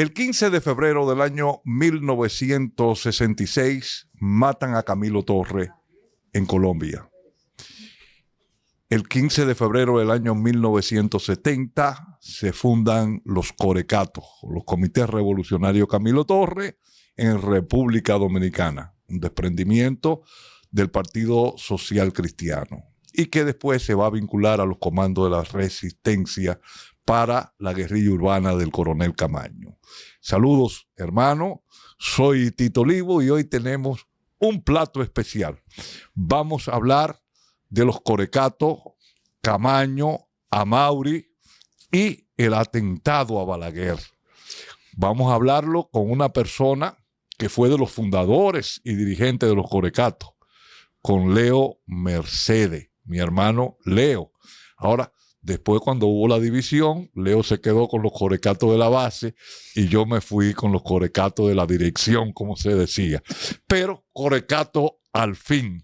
El 15 de febrero del año 1966 matan a Camilo Torres en Colombia. El 15 de febrero del año 1970 se fundan los Corecatos, los Comités Revolucionarios Camilo Torres, en República Dominicana, un desprendimiento del Partido Social Cristiano, y que después se va a vincular a los comandos de la resistencia para la guerrilla urbana del coronel Camaño. Saludos, hermano, soy Tito Olivo y hoy tenemos un plato especial. Vamos a hablar de los Corecatos, Camaño, Amaury y el atentado a Balaguer. Vamos a hablarlo con una persona que fue de los fundadores y dirigentes de los Corecatos, con Leo Mercedes, mi hermano Leo. Ahora, después cuando hubo la división, Leo se quedó con los Corecatos de la base y yo me fui con los Corecatos de la dirección, como se decía. Pero Corecato al fin.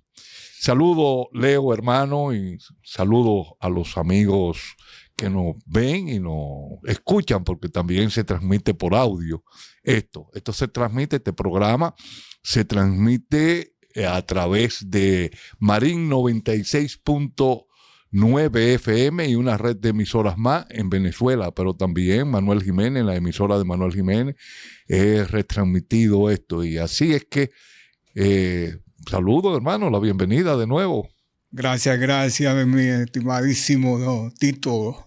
Saludo, Leo, hermano, y saludo a los amigos que nos ven y nos escuchan, porque también se transmite por audio esto se transmite, este programa se transmite a través de Marín 96.9 FM y una red de emisoras más en Venezuela, pero también Manuel Jiménez, la emisora de Manuel Jiménez, retransmitido esto. Y así es que saludo, hermano, la bienvenida de nuevo. Gracias, mi estimadísimo Tito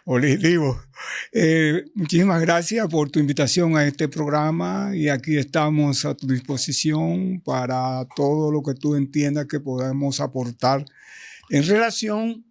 Olivo. Muchísimas gracias por tu invitación a este programa y aquí estamos a tu disposición para todo lo que tú entiendas que podemos aportar en relación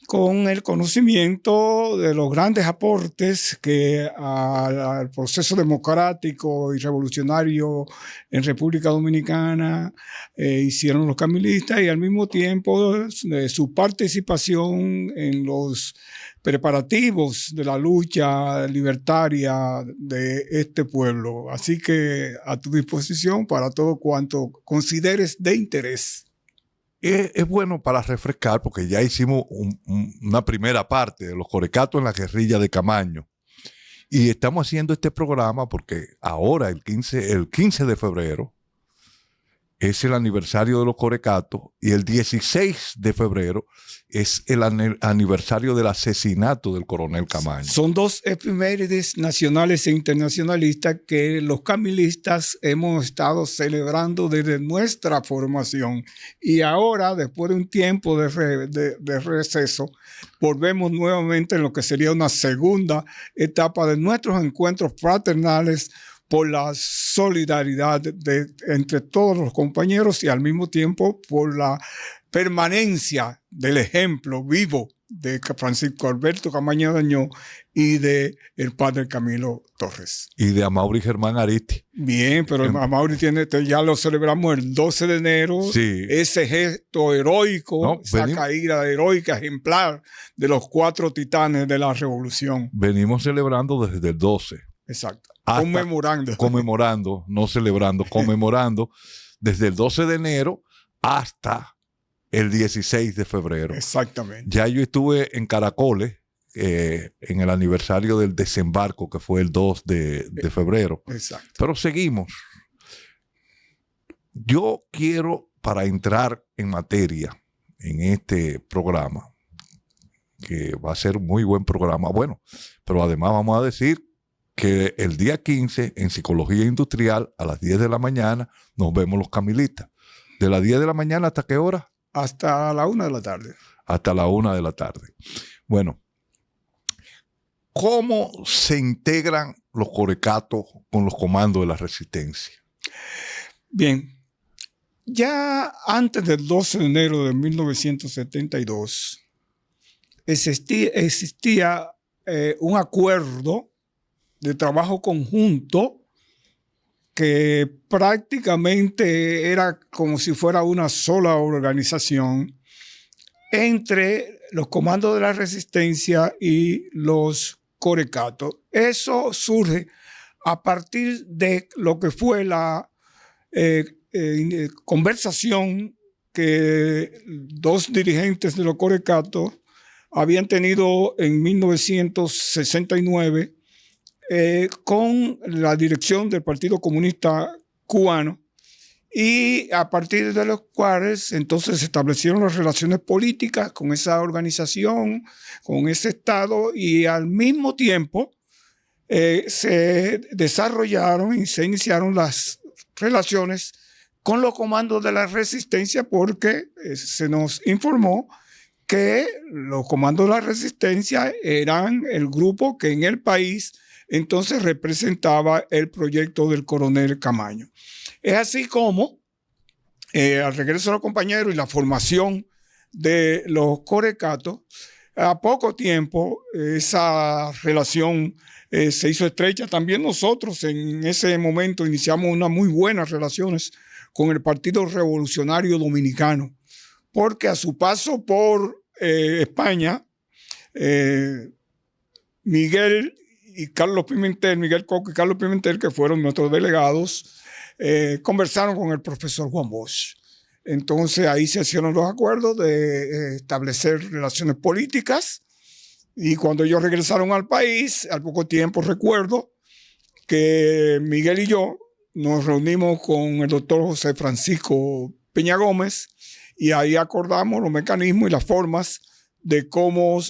con el conocimiento de los grandes aportes que al proceso democrático y revolucionario en República Dominicana hicieron los camilistas y al mismo tiempo su participación en los preparativos de la lucha libertaria de este pueblo. Así que a tu disposición para todo cuanto consideres de interés. Es bueno para refrescar, porque ya hicimos una primera parte de los Corecatos en la guerrilla de Camaño. Y estamos haciendo este programa porque ahora, el 15 de febrero, es el aniversario de los Corecatos y el 16 de febrero es el aniversario del asesinato del coronel Camaño. Son dos efemérides nacionales e internacionalistas que los camilistas hemos estado celebrando desde nuestra formación. Y ahora, después de un tiempo de receso, volvemos nuevamente en lo que sería una segunda etapa de nuestros encuentros fraternales por la solidaridad entre todos los compañeros y al mismo tiempo por la permanencia del ejemplo vivo de Francisco Alberto Camaño Dañó y de el padre Camilo Torres. Y de Amaury Germán Aristi. Bien, pero Amaury ya lo celebramos el 12 de enero. Sí. Ese gesto heroico, esa caída heroica ejemplar de los 4 titanes de la revolución. Venimos celebrando desde el 12. Exacto. Conmemorando, no celebrando, conmemorando desde el 12 de enero hasta el 16 de febrero. Exactamente. Ya yo estuve en Caracoles en el aniversario del desembarco, que fue el 2 de febrero. Exacto. Pero seguimos. Yo quiero, para entrar en materia en este programa, que va a ser un muy buen programa, bueno, pero además vamos a decir que el día 15 en Psicología Industrial a las 10 de la mañana nos vemos los camilistas. ¿De las 10 de la mañana hasta qué hora? Hasta la 1 de la tarde. Hasta la 1 de la tarde. Bueno, ¿cómo se integran los Corecatos con los comandos de la resistencia? Bien, ya antes del 12 de enero de 1972 existía un acuerdo de trabajo conjunto que prácticamente era como si fuera una sola organización entre los comandos de la resistencia y los Corecatos. Eso surge a partir de lo que fue la conversación que 2 dirigentes de los Corecatos habían tenido en 1969 con la dirección del Partido Comunista Cubano, y a partir de los cuales entonces se establecieron las relaciones políticas con esa organización, con ese Estado, y al mismo tiempo se desarrollaron y se iniciaron las relaciones con los comandos de la resistencia, porque se nos informó que los comandos de la resistencia eran el grupo que en el país entonces representaba el proyecto del coronel Camaño. Es así como, al regreso de los compañeros y la formación de los corecatos, a poco tiempo esa relación se hizo estrecha. También nosotros en ese momento iniciamos unas muy buenas relaciones con el Partido Revolucionario Dominicano, porque a su paso por España, Miguel Coco y Carlos Pimentel, que fueron nuestros delegados, conversaron con el profesor Juan Bosch. Entonces ahí se hicieron los acuerdos de establecer relaciones políticas, y cuando ellos regresaron al país, al poco tiempo recuerdo que Miguel y yo nos reunimos con el doctor José Francisco Peña Gómez, y ahí acordamos los mecanismos y las formas de cómo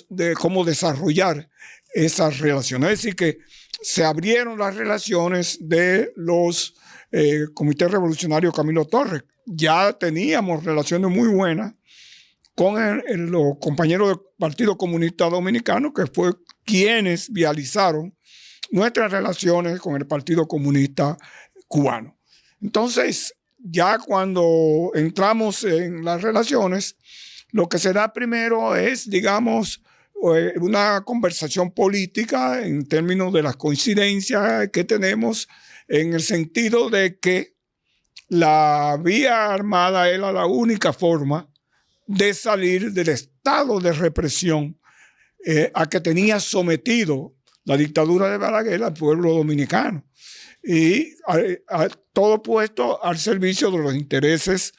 desarrollar esas relaciones. Es decir, que se abrieron las relaciones de los Comité Revolucionario Camilo Torres. Ya teníamos relaciones muy buenas con los compañeros del Partido Comunista Dominicano, que fue quienes vializaron nuestras relaciones con el Partido Comunista Cubano. Entonces, ya cuando entramos en las relaciones, lo que se da primero es, digamos, una conversación política en términos de las coincidencias que tenemos, en el sentido de que la vía armada era la única forma de salir del estado de represión a que tenía sometido la dictadura de Balaguer al pueblo dominicano, y a todo puesto al servicio de los intereses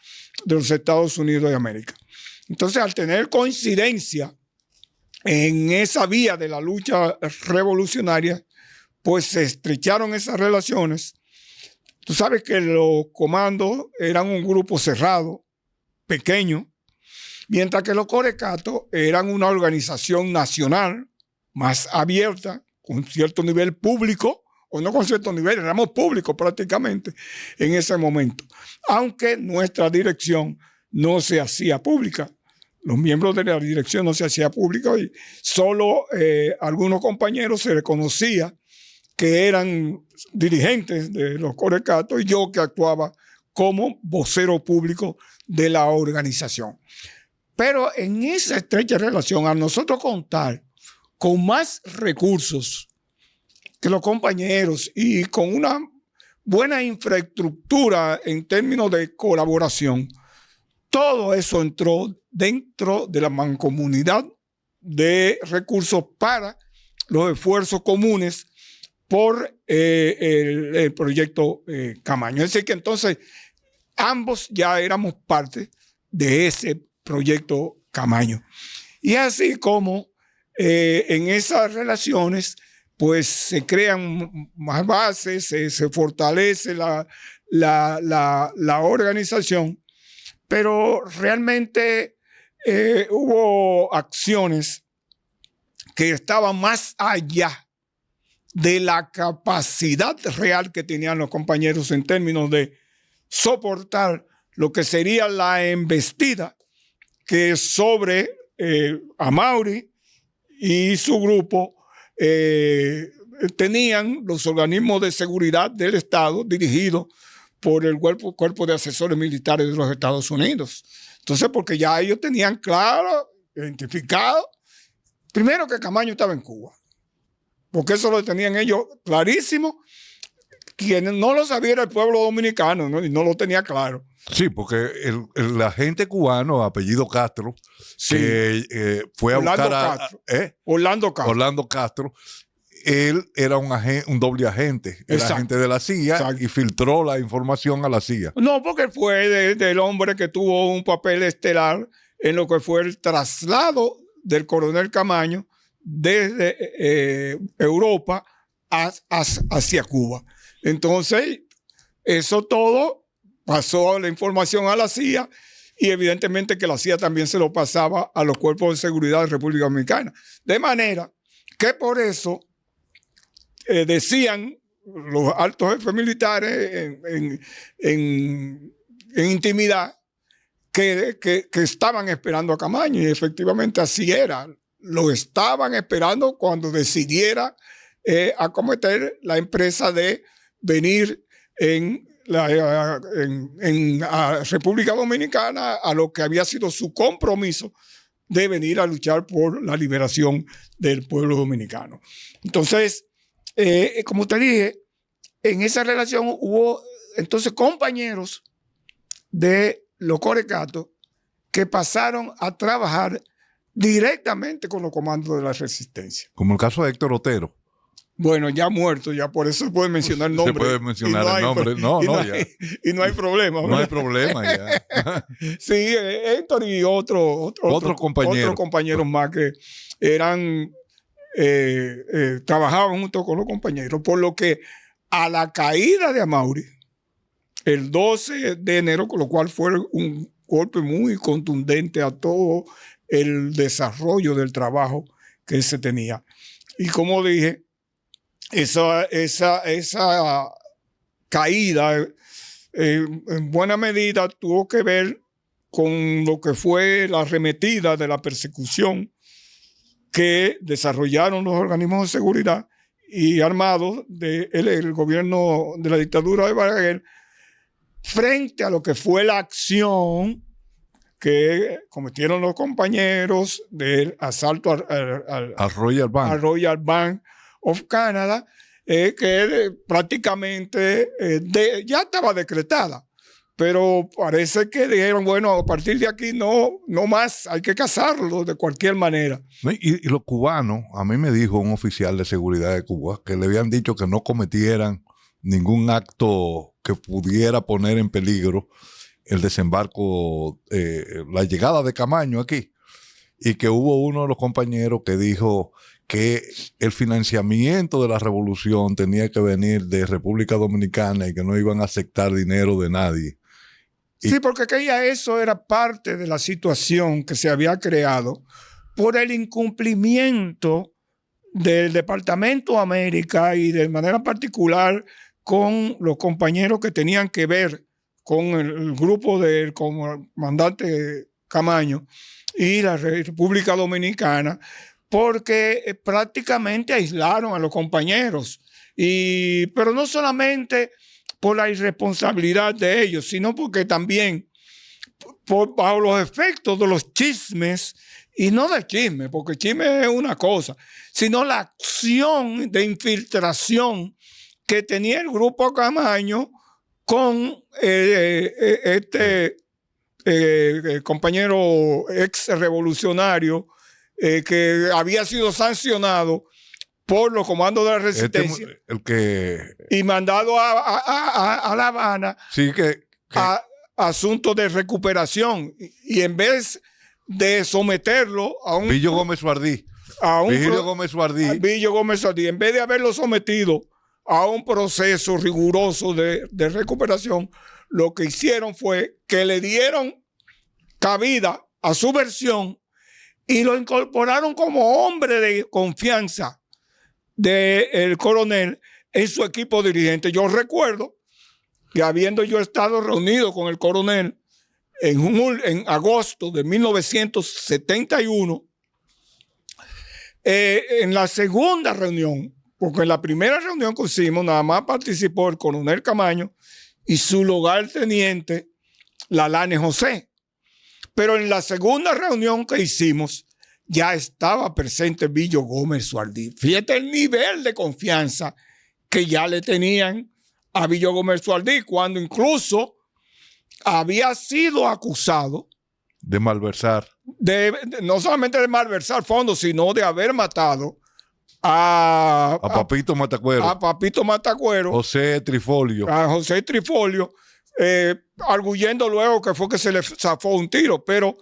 de los Estados Unidos de América. Entonces, al tener coincidencia en esa vía de la lucha revolucionaria, pues se estrecharon esas relaciones. Tú sabes que los comandos eran un grupo cerrado, pequeño, mientras que los corecatos eran una organización nacional más abierta, con cierto nivel público, o no con cierto nivel, éramos públicos prácticamente en ese momento, aunque nuestra dirección no se hacía pública. Los miembros de la dirección no se hacía pública, y solo algunos compañeros se reconocía que eran dirigentes de los corecatos, y yo que actuaba como vocero público de la organización. Pero en esa estrecha relación, a nosotros contar con más recursos que los compañeros y con una buena infraestructura en términos de colaboración, todo eso entró dentro de la mancomunidad de recursos para los esfuerzos comunes por el proyecto Camaño. Es decir, que entonces ambos ya éramos parte de ese proyecto Camaño. Y así como en esas relaciones pues se crean más bases, se fortalece la organización, pero realmente hubo acciones que estaban más allá de la capacidad real que tenían los compañeros en términos de soportar lo que sería la embestida que sobre Amaury y su grupo tenían los organismos de seguridad del Estado dirigidos por el cuerpo de asesores militares de los Estados Unidos. Entonces, porque ya ellos tenían claro, identificado, primero que Camaño estaba en Cuba, porque eso lo tenían ellos clarísimo. Quien no lo sabía era el pueblo dominicano, ¿no? Y no lo tenía claro. Sí, porque el agente cubano, apellido Castro, Sí. que fue a buscar a Orlando Castro, él era un doble agente, era agente de la CIA. Exacto. Y filtró la información a la CIA. No, porque fue del hombre que tuvo un papel estelar en lo que fue el traslado del coronel Camaño desde Europa hacia Cuba. Entonces, eso todo pasó la información a la CIA y evidentemente que la CIA también se lo pasaba a los cuerpos de seguridad de República Dominicana. De manera que por eso decían los altos jefes militares en intimidad que estaban esperando a Camaño, y efectivamente así era. Lo estaban esperando cuando decidiera acometer la empresa de venir a República Dominicana a lo que había sido su compromiso de venir a luchar por la liberación del pueblo dominicano. Entonces, como te dije, en esa relación hubo entonces compañeros de los Corecatos que pasaron a trabajar directamente con los comandos de la resistencia. Como el caso de Héctor Otero. Bueno, ya muerto, ya por eso se puede mencionar el nombre. Se puede mencionar el nombre. Y no hay problema. No hay problema ya. Sí, Héctor y otros compañeros más que eran trabajaban junto con los compañeros, por lo que a la caída de Amaury, el 12 de enero, con lo cual fue un golpe muy contundente a todo el desarrollo del trabajo que se tenía. Y como dije, esa caída en buena medida tuvo que ver con lo que fue la arremetida de la persecución que desarrollaron los organismos de seguridad y armados del gobierno de la dictadura de Balaguer frente a lo que fue la acción que cometieron los compañeros del asalto al Royal Bank of Canada, que prácticamente ya estaba decretada. Pero parece que dijeron, bueno, a partir de aquí no más, hay que cazarlo de cualquier manera. Y los cubanos, a mí me dijo un oficial de seguridad de Cuba que le habían dicho que no cometieran ningún acto que pudiera poner en peligro el desembarco, la llegada de Camaño aquí. Y que hubo uno de los compañeros que dijo que el financiamiento de la revolución tenía que venir de República Dominicana y que no iban a aceptar dinero de nadie. Sí, porque eso era parte de la situación que se había creado por el incumplimiento del Departamento América y de manera particular con los compañeros que tenían que ver con el grupo del comandante Camaño y la República Dominicana, porque prácticamente aislaron a los compañeros. Pero no solamente por la irresponsabilidad de ellos, sino porque también bajo los efectos de los chismes, y no de chisme, porque chisme es una cosa, sino la acción de infiltración que tenía el grupo Camaño con compañero ex revolucionario que había sido sancionado por los comandos de la resistencia y mandado a La Habana a asuntos de recuperación, y en vez de someterlo a un Villo Gómez Suardí, en vez de haberlo sometido a un proceso riguroso de recuperación, lo que hicieron fue que le dieron cabida a su versión y lo incorporaron como hombre de confianza del coronel en su equipo dirigente. Yo recuerdo que habiendo yo estado reunido con el coronel en agosto de 1971, en la segunda reunión, porque en la primera reunión que hicimos nada más participó el coronel Camaño y su lugarteniente Lalane José. Pero en la segunda reunión que hicimos ya estaba presente Villo Gómez Suardí. Fíjate el nivel de confianza que ya le tenían a Villo Gómez Suardí, cuando incluso había sido acusado de malversar. No solamente de malversar fondos, sino de haber matado a Papito Matacuero. A Papito Matacuero. José Trifolio. A José Trifolio, arguyendo luego que fue que se le zafó un tiro. Pero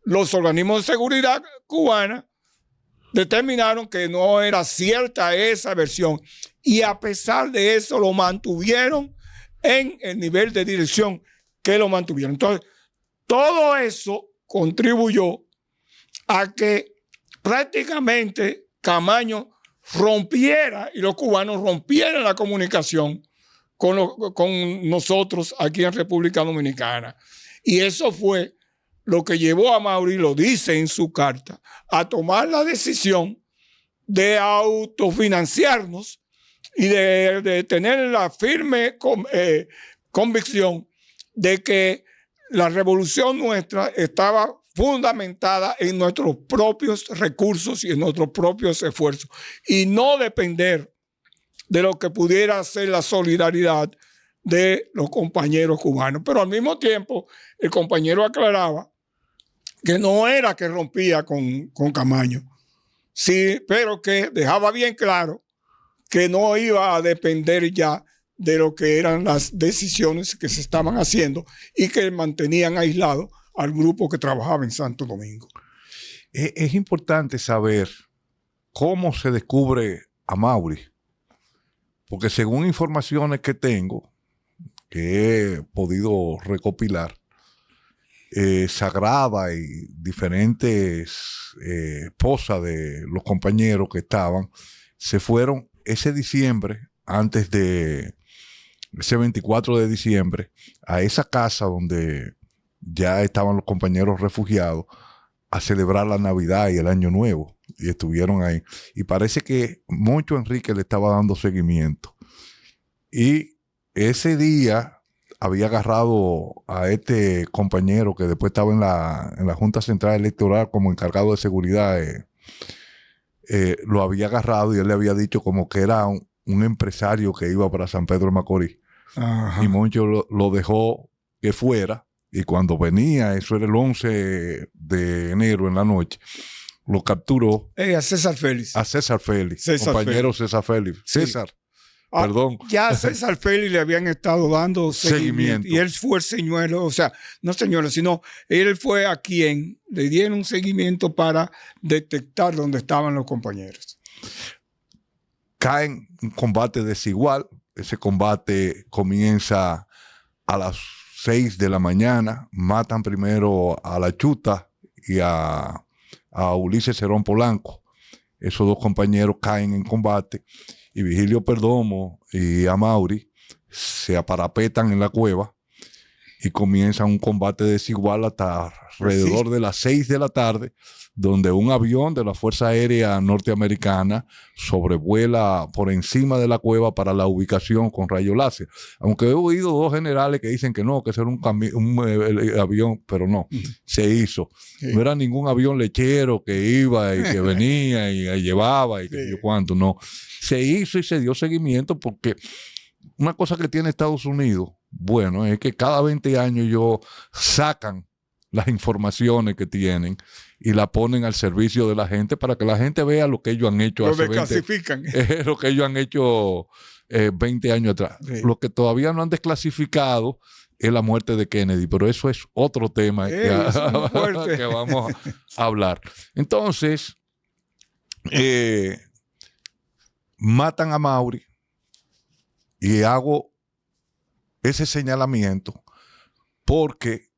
los organismos de seguridad cubana determinaron que no era cierta esa versión y a pesar de eso lo mantuvieron en el nivel de dirección que lo mantuvieron. Entonces, todo eso contribuyó a que prácticamente Camaño rompiera y los cubanos rompieran la comunicación con nosotros aquí en República Dominicana. Y eso fue lo que llevó a Maury, lo dice en su carta, a tomar la decisión de autofinanciarnos y de tener la firme convicción de que la revolución nuestra estaba fundamentada en nuestros propios recursos y en nuestros propios esfuerzos y no depender de lo que pudiera ser la solidaridad de los compañeros cubanos. Pero al mismo tiempo, el compañero aclaraba que no era que rompía con Camaño, sí, pero que dejaba bien claro que no iba a depender ya de lo que eran las decisiones que se estaban haciendo y que mantenían aislado al grupo que trabajaba en Santo Domingo. Es importante saber cómo se descubre a Maury, porque según informaciones que tengo, que he podido recopilar, Sagrada y diferentes esposas de los compañeros que estaban, se fueron ese diciembre, antes de ese 24 de diciembre, a esa casa donde ya estaban los compañeros refugiados a celebrar la Navidad y el Año Nuevo, y estuvieron ahí. Y parece que Moncho Enrique le estaba dando seguimiento. Y ese día había agarrado a este compañero que después estaba en la Junta Central Electoral como encargado de seguridad. Lo había agarrado y él le había dicho como que era un empresario que iba para San Pedro de Macorís. Ajá. Y Moncho lo dejó que fuera. Y cuando venía, eso era el 11 de enero en la noche, lo capturó. A César Félix. A César Félix. Compañero César Félix. Sí. César. Perdón. Ya a César Félix le habían estado dando seguimiento. Y él fue el señuelo, o sea, no señuelo, sino él fue a quien le dieron un seguimiento para detectar dónde estaban los compañeros. Caen un combate desigual. Ese combate comienza a las 6 de la mañana. Matan primero a La Chuta y a Ulises Cerón Polanco. Esos dos compañeros caen en combate. Y Vigilio Perdomo y Amaury se aparapetan en la cueva y comienzan un combate desigual hasta alrededor de las 6 de la tarde, donde un avión de la Fuerza Aérea Norteamericana sobrevuela por encima de la cueva para la ubicación con rayo láser. Aunque he oído dos generales que dicen que no, que ese era un avión, pero no, se hizo. Sí. No era ningún avión lechero que iba y que venía y llevaba y que yo cuánto, no. Se hizo y se dio seguimiento porque una cosa que tiene Estados Unidos, bueno, es que cada 20 años ellos sacan las informaciones que tienen y la ponen al servicio de la gente para que la gente vea lo que ellos han hecho hace 20, lo que ellos han hecho 20 años atrás. Sí. Lo que todavía no han desclasificado es la muerte de Kennedy, pero eso es otro tema que vamos a hablar. Entonces, matan a Maury y hago ese señalamiento porque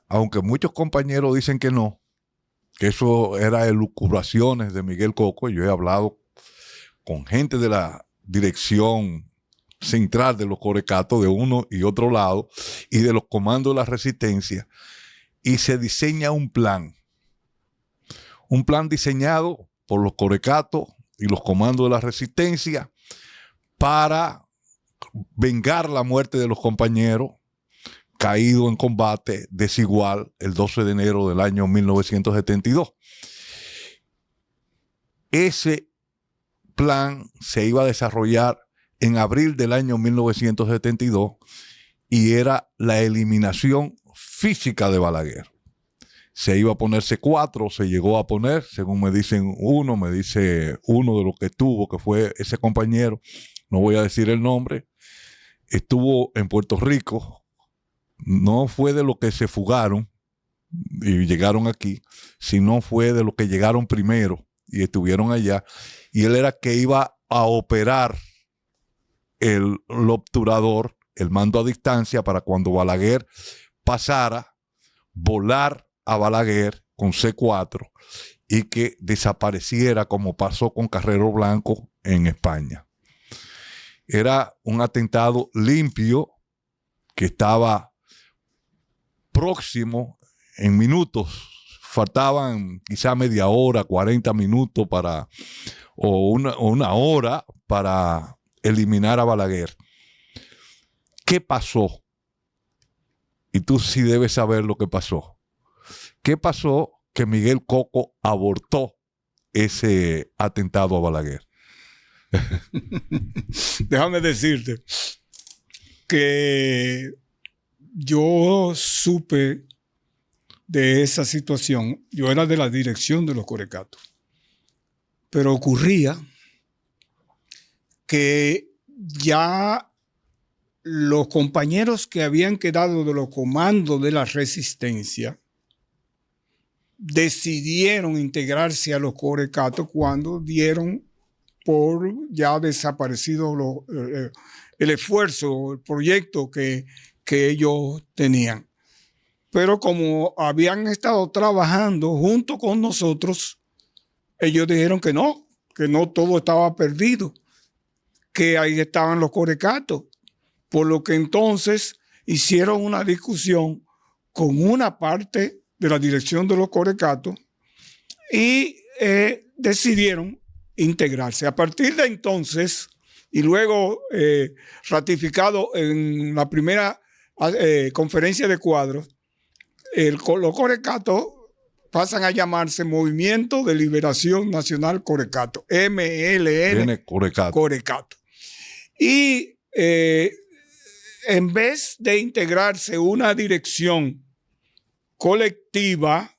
aunque muchos compañeros dicen que no, que eso era elucubraciones de Miguel Coco, yo he hablado con gente de la dirección central de los Corecatos de uno y otro lado y de los comandos de la resistencia, y se diseña un plan diseñado por los Corecatos y los comandos de la resistencia para vengar la muerte de los compañeros caído en combate desigual el 12 de enero del año 1972. Ese plan se iba a desarrollar en abril del año 1972 y era la eliminación física de Balaguer. Se iba a poner C4, se llegó a poner, según me dicen me dice uno de los que estuvo, que fue ese compañero, no voy a decir el nombre, estuvo en Puerto Rico. No fue de los que se fugaron y llegaron aquí, sino fue de los que llegaron primero y estuvieron allá, y él era que iba a operar el obturador, el mando a distancia, para cuando Balaguer pasara, volar a Balaguer con C4 y que desapareciera como pasó con Carrero Blanco en España. Era un atentado limpio que estaba próximo en minutos. Faltaban quizá media hora, 40 minutos o una hora para eliminar a Balaguer. ¿Qué pasó? Y tú sí debes saber lo que pasó. ¿Qué pasó? Que Miguel Coco abortó ese atentado a Balaguer. Déjame decirte que yo supe de esa situación. Yo era de la dirección de los Corecatos. Pero ocurría que ya los compañeros que habían quedado de los comandos de la resistencia decidieron integrarse a los Corecatos cuando dieron por ya desaparecido el esfuerzo, el proyecto que ellos tenían. Pero como habían estado trabajando junto con nosotros, ellos dijeron que no todo estaba perdido, que ahí estaban los Corecatos. Por lo que entonces hicieron una discusión con una parte de la dirección de los Corecatos y decidieron integrarse. A partir de entonces, y luego ratificado en la primera conferencia de cuadros, los Corecatos pasan a llamarse Movimiento de Liberación Nacional Corecato, MLN Corecato. Y en vez de integrarse una dirección colectiva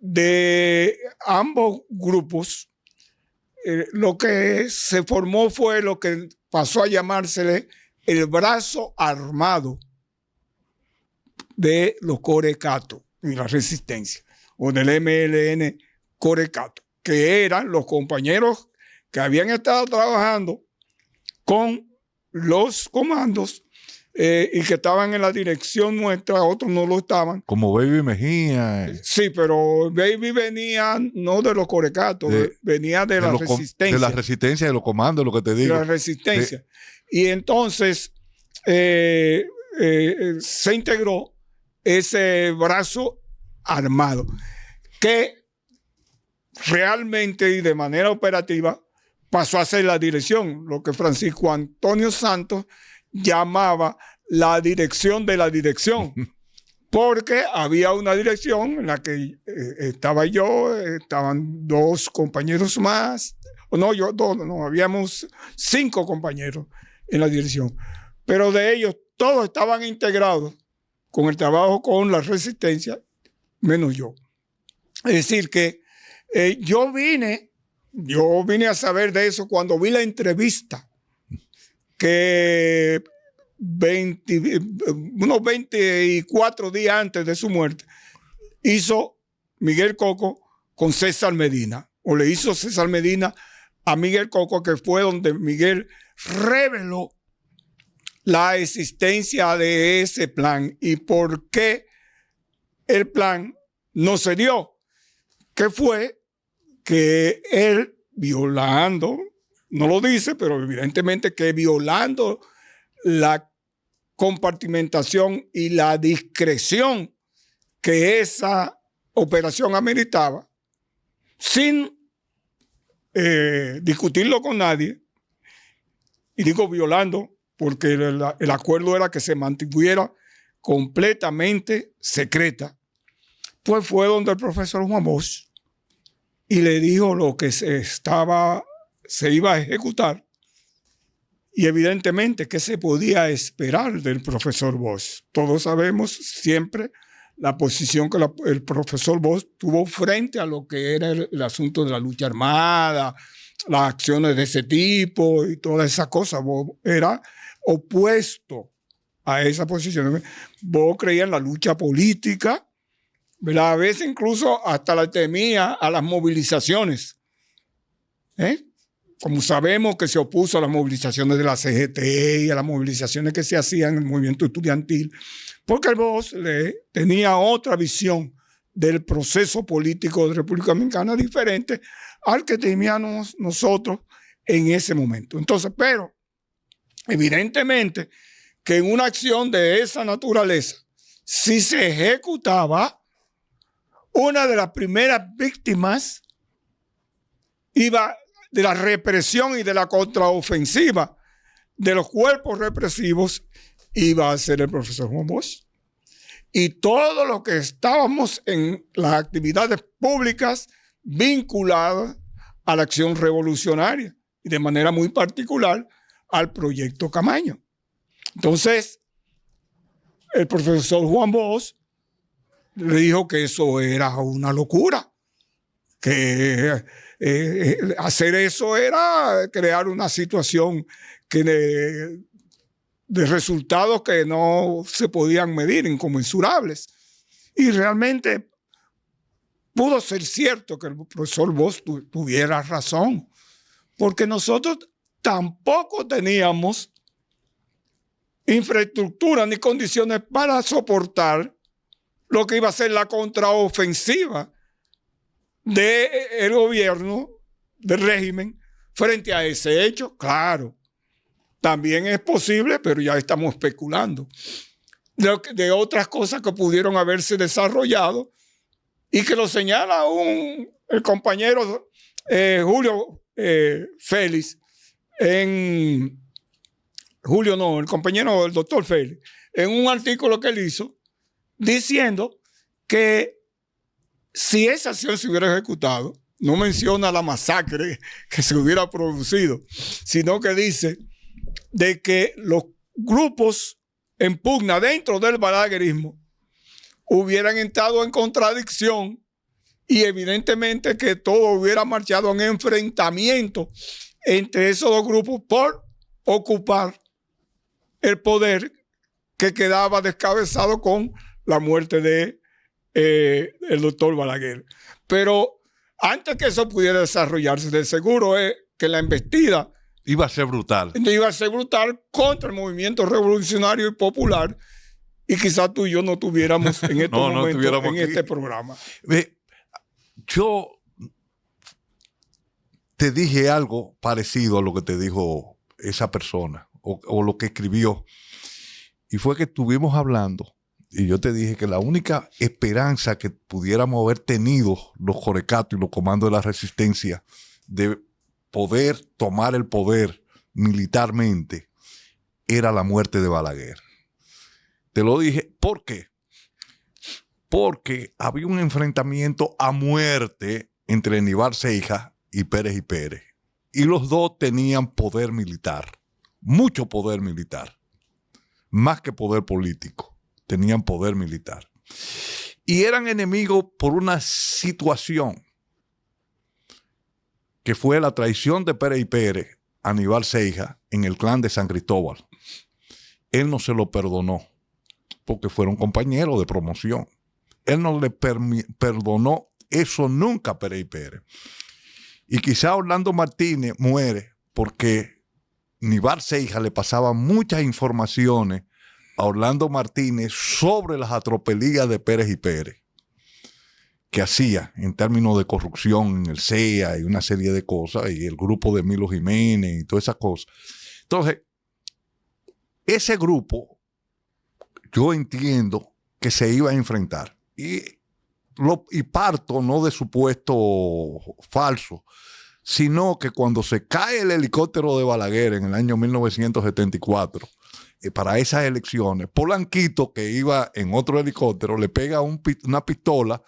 de ambos grupos, lo que se formó fue lo que pasó a llamársele el brazo armado de los Corecatos y la resistencia, o del MLN Corecato, que eran los compañeros que habían estado trabajando con los comandos y que estaban en la dirección nuestra, otros no lo estaban. Como Baby Mejía. Sí, pero Baby venía no de los Corecatos, venía de la resistencia. De la resistencia de los comandos, lo que te digo. De la resistencia. Y entonces se integró ese brazo armado que realmente y de manera operativa pasó a ser la dirección, lo que Francisco Antonio Santos llamaba la dirección de la dirección, porque había una dirección en la que estaba yo, estaban dos compañeros más, habíamos 5 compañeros en la dirección, pero de ellos todos estaban integrados con el trabajo con la resistencia, menos yo. Es decir que yo vine a saber de eso cuando vi la entrevista que unos 24 días antes de su muerte hizo Miguel Coco con César Medina, o le hizo César Medina a Miguel Coco, que fue donde Miguel reveló la existencia de ese plan y por qué el plan no se dio, que fue que él violando, no lo dice, pero evidentemente que violando la compartimentación y la discreción que esa operación ameritaba, sin discutirlo con nadie, y digo violando porque el acuerdo era que se mantuviera completamente secreta, pues fue donde el profesor Juan Bosch y le dijo lo que se iba a ejecutar. Y evidentemente, ¿qué se podía esperar del profesor Bosch? Todos sabemos siempre la posición que el profesor Bosch tuvo frente a lo que era el asunto de la lucha armada, las acciones de ese tipo y todas esas cosas. Bosch era opuesto a esa posición. Bosch creía en la lucha política ¿verdad? A veces incluso hasta la temía a las movilizaciones. Como sabemos que se opuso a las movilizaciones de la CGT y a las movilizaciones que se hacían en el movimiento estudiantil, porque el Bosch tenía otra visión del proceso político de República Dominicana diferente al que teníamos nosotros en ese momento. Entonces, pero evidentemente que en una acción de esa naturaleza, si se ejecutaba, una de las primeras víctimas iba de la represión y de la contraofensiva de los cuerpos represivos, iba a ser el profesor Juan Bosch. Y todos los que estábamos en las actividades públicas vinculadas a la acción revolucionaria y de manera muy particular al proyecto Camaño. Entonces, el profesor Juan Bosch le dijo que eso era una locura, que hacer eso era crear una situación que de resultados que no se podían medir, inconmensurables. Y realmente pudo ser cierto que el profesor Bosch tuviera razón, porque nosotros tampoco teníamos infraestructura ni condiciones para soportar lo que iba a ser la contraofensiva del gobierno, del régimen, frente a ese hecho. Claro, también es posible, pero ya estamos especulando, de otras cosas que pudieron haberse desarrollado y que lo señala el compañero Julio Félix, el compañero del doctor Félix, en un artículo que él hizo, diciendo que si esa acción se hubiera ejecutado, no menciona la masacre que se hubiera producido, sino que dice de que los grupos en pugna dentro del balaguerismo hubieran entrado en contradicción y evidentemente que todo hubiera marchado en enfrentamiento entre esos dos grupos por ocupar el poder que quedaba descabezado con la muerte de el doctor Balaguer. Pero antes que eso pudiera desarrollarse, de seguro es que la embestida iba a ser brutal. Iba a ser brutal contra el movimiento revolucionario y popular, y quizás tú y yo no tuviéramos en estos momentos en este programa. Yo te dije algo parecido a lo que te dijo esa persona o lo que escribió, y fue que estuvimos hablando y yo te dije que la única esperanza que pudiéramos haber tenido los corecatos y los comandos de la resistencia de poder tomar el poder militarmente era la muerte de Balaguer. Te lo dije, ¿por qué? Porque había un enfrentamiento a muerte entre Aníbal Seijas y Pérez. Y los dos tenían poder militar, mucho poder militar, más que poder político, tenían poder militar. Y eran enemigos por una situación que fue la traición de Pérez a Aníbal Seijas en el clan de San Cristóbal. Él no se lo perdonó porque fueron compañeros de promoción. Él no le perdonó eso nunca a Pérez. Y quizá Orlando Martínez muere porque Aníbal Seijas le pasaba muchas informaciones a Orlando Martínez sobre las atropelías de Pérez que hacía en términos de corrupción en el CEA y una serie de cosas, y el grupo de Milo Jiménez y todas esas cosas. Entonces, ese grupo, yo entiendo que se iba a enfrentar. Y parto no de supuesto falso, sino que cuando se cae el helicóptero de Balaguer en el año 1974, para esas elecciones, Polanquito, que iba en otro helicóptero, le pega una pistola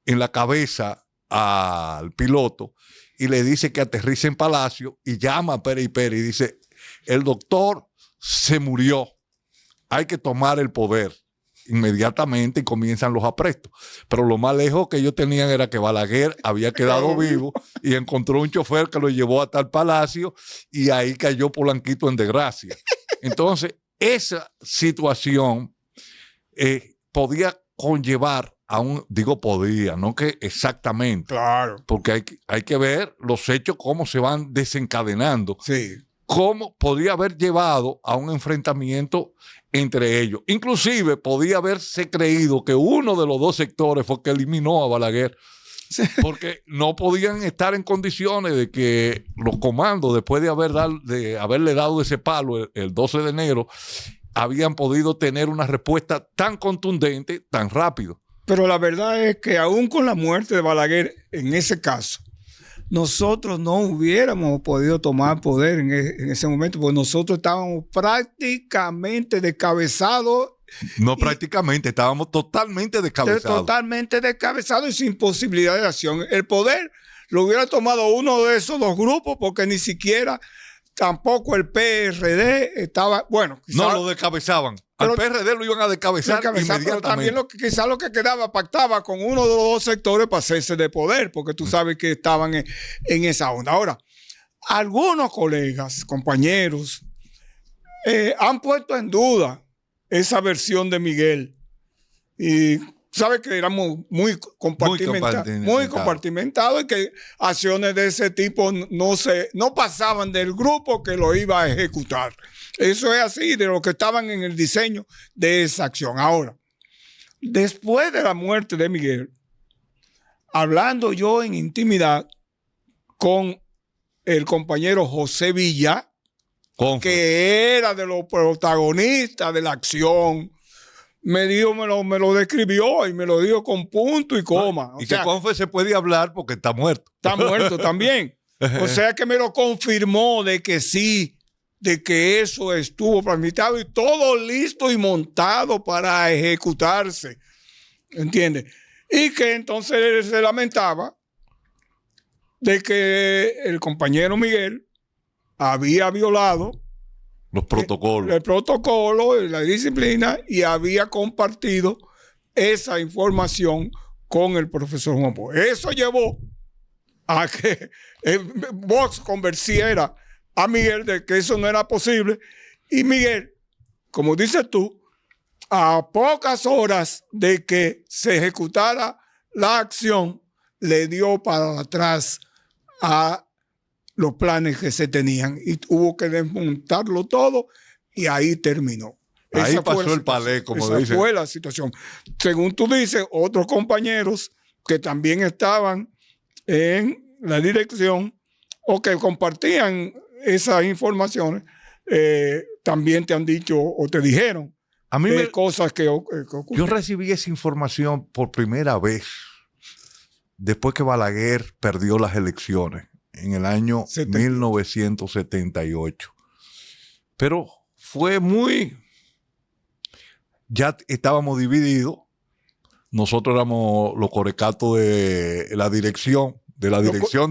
en la cabeza al piloto y le dice que aterrice en Palacio, y llama a Pérez y dice: el doctor se murió, hay que tomar el poder inmediatamente, y comienzan los aprestos. Pero lo más lejos que ellos tenían era que Balaguer había quedado vivo y encontró un chofer que lo llevó hasta el Palacio, y ahí cayó Polanquito en desgracia. Entonces, esa situación podía conllevar digo podía, no que exactamente, Claro. porque hay que ver los hechos, cómo se van desencadenando, Sí. cómo podría haber llevado a un enfrentamiento entre ellos. Inclusive podía haberse creído que uno de los dos sectores fue que eliminó a Balaguer, Sí. porque no podían estar en condiciones de que los comandos, después de haberle dado ese palo el 12 de enero, habían podido tener una respuesta tan contundente, tan rápido. Pero la verdad es que aún con la muerte de Balaguer, en ese caso, nosotros no hubiéramos podido tomar poder en ese momento, porque nosotros estábamos prácticamente descabezados. No prácticamente, estábamos totalmente descabezados. Totalmente descabezados y sin posibilidad de acción. El poder lo hubiera tomado uno de esos dos grupos, porque ni siquiera tampoco el PRD estaba, bueno, quizá, no lo descabezaban. Al PRD lo iban a descabezar inmediatamente. Pero también quizás lo que quedaba pactaba con uno de los dos sectores para hacerse de poder, porque tú sabes que estaban en esa onda. Ahora, algunos colegas, compañeros, han puesto en duda esa versión de Miguel. Y sabes que éramos muy compartimentados y que acciones de ese tipo no pasaban del grupo que lo iba a ejecutar. Eso es así, de los que estaban en el diseño de esa acción. Ahora, después de la muerte de Miguel, hablando yo en intimidad con el compañero José Villa, que era de los protagonistas de la acción, me lo describió y me lo dijo con punto y coma. Y que Confe se puede hablar porque está muerto. Está muerto también. O sea que me lo confirmó de que sí, de que eso estuvo planificado y todo listo y montado para ejecutarse. ¿Entiendes? Y que entonces él se lamentaba de que el compañero Miguel había violado los protocolos. El protocolo, la disciplina, y había compartido esa información con el profesor Juan Bosch. Eso llevó a que Vox convenciera a Miguel de que eso no era posible. Y Miguel, como dices tú, a pocas horas de que se ejecutara la acción, le dio para atrás a los planes que se tenían y hubo que desmontarlo todo y ahí terminó. Ahí pasó el palé, como dicen. Esa fue la situación. Según tú dices, otros compañeros que también estaban en la dirección o que compartían esas informaciones, también te han dicho o te dijeron a mí cosas que ocurrieron. Yo recibí esa información por primera vez después que Balaguer perdió las elecciones en el año 1978. Pero fue ya estábamos divididos. Nosotros éramos los corecatos de la dirección. De la dirección.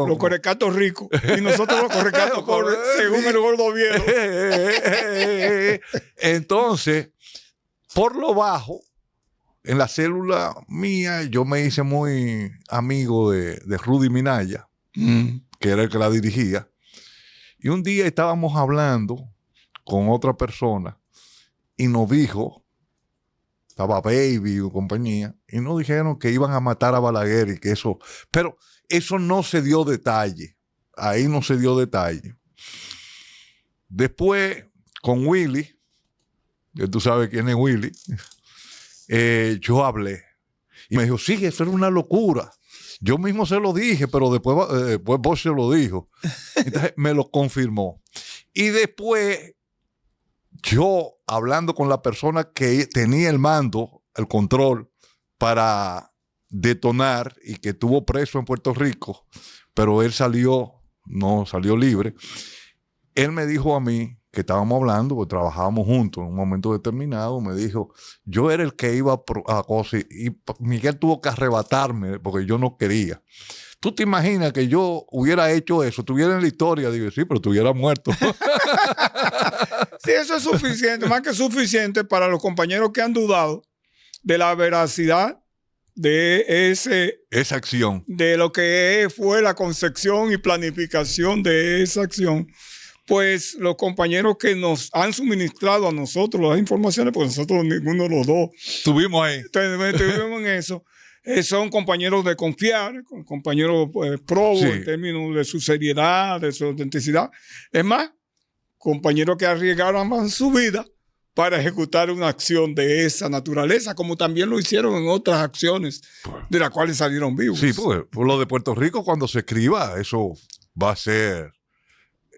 Los corecatos ricos. Y nosotros los corecatos pobres, según el gordo viejo. Entonces, por lo bajo, en la célula mía, yo me hice muy amigo de Rudy Minaya, que era el que la dirigía. Y un día estábamos hablando con otra persona y nos dijo, estaba Baby o compañía, y nos dijeron que iban a matar a Balaguer y que eso, pero eso no se dio detalle. Ahí no se dio detalle. Después, con Willy, que tú sabes quién es Willy, yo hablé. Y me dijo, sí, eso era una locura. Yo mismo se lo dije, pero después vos se lo dijo. Entonces me lo confirmó. Y después, yo hablando con la persona que tenía el mando, el control para detonar y que estuvo preso en Puerto Rico, pero él no salió libre. Él me dijo a mí, que estábamos hablando, porque trabajábamos juntos en un momento determinado, me dijo, yo era el que iba a cosas y Miguel tuvo que arrebatarme porque yo no quería. ¿Tú te imaginas que yo hubiera hecho eso? Tuviera en la historia, digo, sí, pero estuviera muerto. Sí, eso es suficiente, más que suficiente para los compañeros que han dudado de la veracidad de esa acción. De lo que fue la concepción y planificación de esa acción, pues los compañeros que nos han suministrado a nosotros las informaciones, porque nosotros ninguno de los dos Estuvimos ahí. estuvimos en eso, son compañeros de confiar, compañeros probos Sí. en términos de su seriedad, de su autenticidad. Es más, compañeros que arriesgaron su vida para ejecutar una acción de esa naturaleza, como también lo hicieron en otras acciones de las cuales salieron vivos. Sí, pues por lo de Puerto Rico, cuando se escriba, eso va a ser.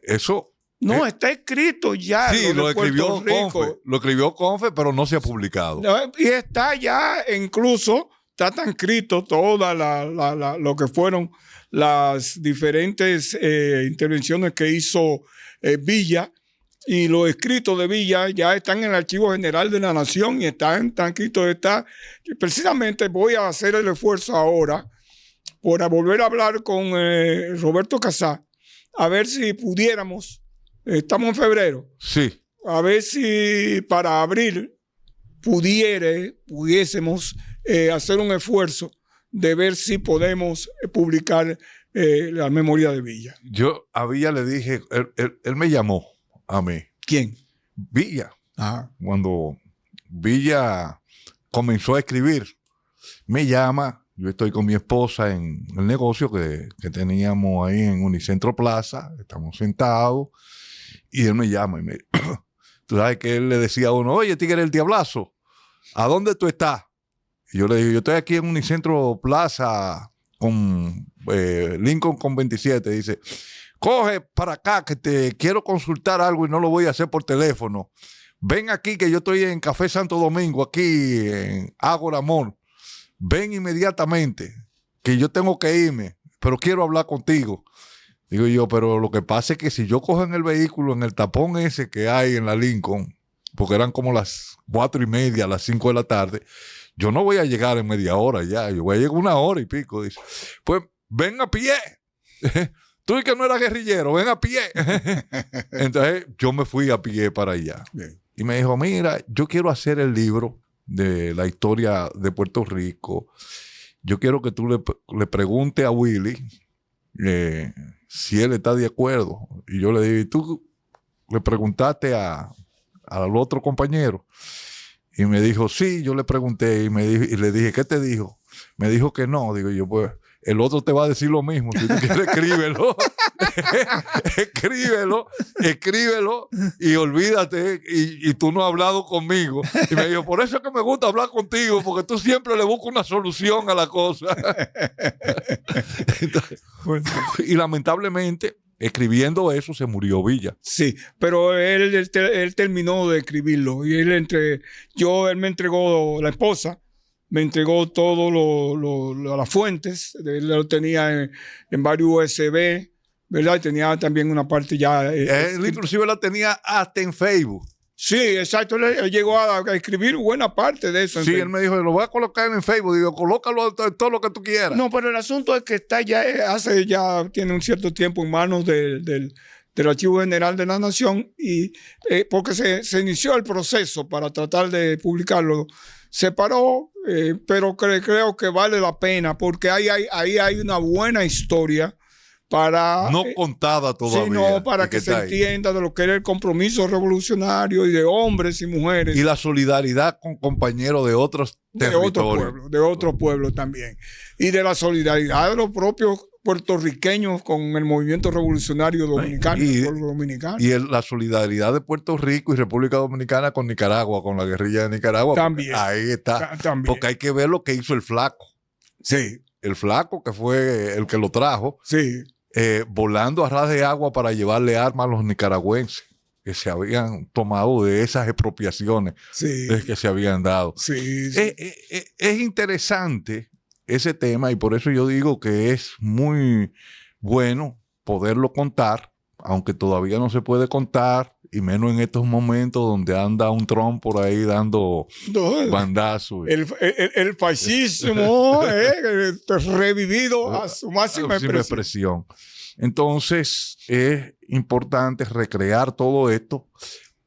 Eso. No, está escrito ya. Sí, lo de escribió Puerto Rico. Confe. Lo escribió Confe, pero no se ha publicado. Y está ya, incluso, está tan escrito toda lo que fueron las diferentes intervenciones que hizo Villa, y los escritos de Villa ya están en el Archivo General de la Nación y están escritos. Precisamente voy a hacer el esfuerzo ahora por volver a hablar con Roberto Casá, a ver si pudiéramos, estamos en febrero, Sí. a ver si para abril pudiésemos hacer un esfuerzo de ver si podemos publicar la memoria de Villa. Yo a Villa le dije, él me llamó a mí. ¿Quién? Villa. Ajá. Cuando Villa comenzó a escribir, me llama. Yo estoy con mi esposa en el negocio que teníamos ahí en Unicentro Plaza. Estamos sentados y él me llama y me tú sabes que él le decía a uno, oye, Tigre, el Diablazo, ¿a dónde tú estás? Y yo le digo, yo estoy aquí en Unicentro Plaza con Lincoln con 27. Dice, coge para acá que te quiero consultar algo y no lo voy a hacer por teléfono. Ven aquí que yo estoy en Café Santo Domingo, aquí en Ágora Mall. Ven inmediatamente, que yo tengo que irme, pero quiero hablar contigo. Digo yo, pero lo que pasa es que si yo cojo en el vehículo, en el tapón ese que hay en la Lincoln, porque eran como las 4:30, las 5 de la tarde, yo no voy a llegar en media hora ya, yo voy a llegar 1 hora y pico. Dice, pues ven a pie. Tú y que no eras guerrillero, ven a pie. Entonces yo me fui a pie para allá. Bien. Y me dijo, mira, yo quiero hacer el libro de la historia de Puerto Rico. Yo quiero que tú le preguntes a Willy si él está de acuerdo. Y yo le dije, ¿y tú le preguntaste al otro compañero? Y me dijo, sí, yo le pregunté y le dije, ¿qué te dijo? Me dijo que no. Digo yo, pues el otro te va a decir lo mismo. Si tú quieres, escríbelo. escríbelo y olvídate. Y tú no has hablado conmigo. Y me dijo, por eso es que me gusta hablar contigo, porque tú siempre le buscas una solución a la cosa. Entonces, y lamentablemente, escribiendo eso, se murió Villa. Sí, pero él terminó de escribirlo y él me entregó la esposa. Me entregó todo las fuentes. Él lo tenía en varios USB, ¿verdad? Y tenía también una parte ya. Él inclusive la tenía hasta en Facebook. Sí, exacto. Él llegó a escribir buena parte de eso. Sí, él me dijo, lo voy a colocar en Facebook. Digo, colócalo todo lo que tú quieras. No, pero el asunto es que está ya, tiene un cierto tiempo en manos del Archivo General de la Nación, y porque se inició el proceso para tratar de publicarlo. Se paró, pero creo que vale la pena, porque ahí hay una buena historia para... no contada todavía. Sino para que se entienda de lo que era el compromiso revolucionario y de hombres y mujeres. Y la solidaridad con compañeros de otros territorios. De otros pueblos también. Y de la solidaridad de los propios puertorriqueños con el movimiento revolucionario dominicano, el pueblo dominicano. Y la solidaridad de Puerto Rico y República Dominicana con Nicaragua, con la guerrilla de Nicaragua. También. Ahí está. También. Porque hay que ver lo que hizo el Flaco. Sí. El Flaco, que fue el que lo trajo, sí. Volando a ras de agua para llevarle armas a los nicaragüenses que se habían tomado de esas expropiaciones que se habían dado. Sí. Es interesante ese tema, y por eso yo digo que es muy bueno poderlo contar, aunque todavía no se puede contar, y menos en estos momentos donde anda un Trump por ahí dando bandazos. El fascismo revivido a su máxima expresión. Entonces es importante recrear todo esto,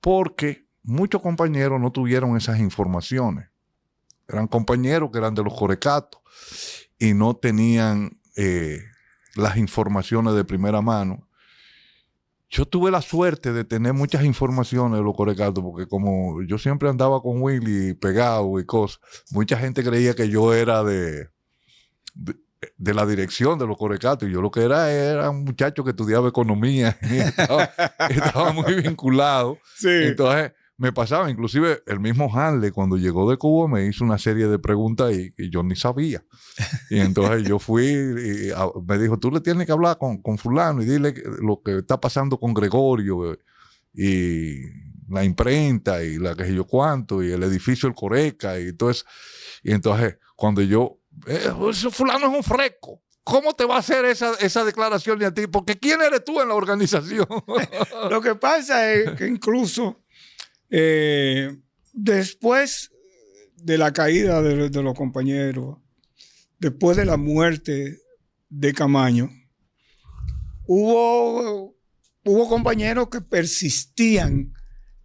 porque muchos compañeros no tuvieron esas informaciones. Eran compañeros que eran de los corecatos y no tenían las informaciones de primera mano. yo tuve la suerte de tener muchas informaciones de los corecatos, porque como yo siempre andaba con Willy pegado y cosas, mucha gente creía que yo era de la dirección de los corecatos, y yo lo que era un muchacho que estudiaba economía y estaba muy vinculado. Sí. Entonces me pasaba, inclusive el mismo Hanley cuando llegó de Cuba me hizo una serie de preguntas y yo ni sabía. Y entonces yo fui y me dijo, tú le tienes que hablar con fulano y dile lo que está pasando con Gregorio y la imprenta y la que sé yo cuánto y el edificio El Coreca y todo eso. Y entonces cuando yo, fulano es un fresco. ¿Cómo te va a hacer esa declaración de a ti? Porque ¿quién eres tú en la organización? Lo que pasa es que incluso después de la caída de los compañeros, después de la muerte de Camaño, hubo compañeros que persistían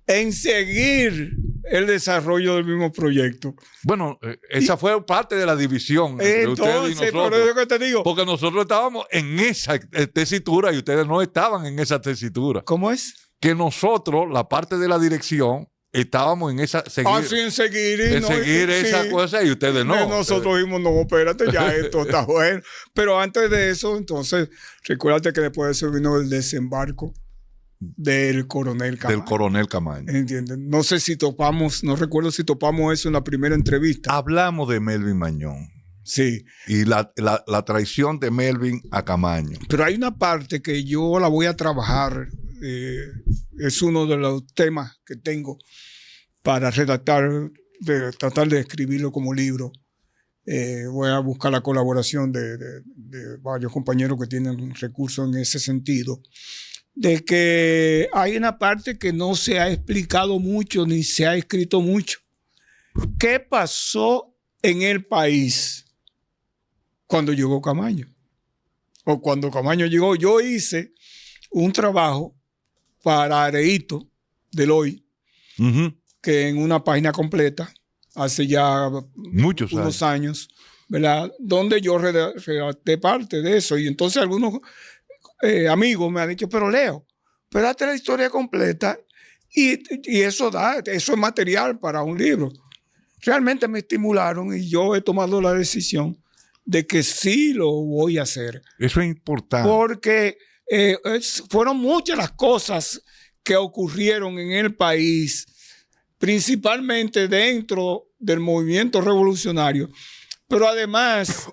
en seguir el desarrollo del mismo proyecto. Bueno, esa fue parte de la división entre ustedes y nosotros. Por eso que te digo. Porque nosotros estábamos en esa tesitura y ustedes no estaban en esa tesitura. ¿Cómo es? Que nosotros, la parte de la dirección, estábamos en esa... en seguir esa cosa y ustedes no. Nosotros dijimos, no, espérate, ya esto está bueno. Pero antes de eso, entonces, recuérdate que después de eso vino el desembarco del coronel Camaño. Del coronel Camaño. ¿Entiendes? No sé si topamos, no recuerdo si topamos eso en la primera entrevista. Hablamos de Melvin Mañón. Sí. Y la traición de Melvin a Camaño. Pero hay una parte que yo la voy a trabajar, es uno de los temas que tengo para redactar, tratar de escribirlo como libro. Voy a buscar la colaboración de varios compañeros que tienen recursos en ese sentido, de que hay una parte que no se ha explicado mucho ni se ha escrito mucho. ¿Qué pasó en el país cuando llegó Camaño? O cuando Camaño llegó. Yo hice un trabajo para Areito del Hoy, que en una página completa, hace ya unos años, ¿verdad? Donde yo redacté parte de eso. Y entonces algunos amigos me han dicho, pero Leo, pero date la historia completa y eso es material para un libro. Realmente me estimularon y yo he tomado la decisión de que sí lo voy a hacer. Eso es importante. Porque fueron muchas las cosas que ocurrieron en el país, principalmente dentro del movimiento revolucionario, pero además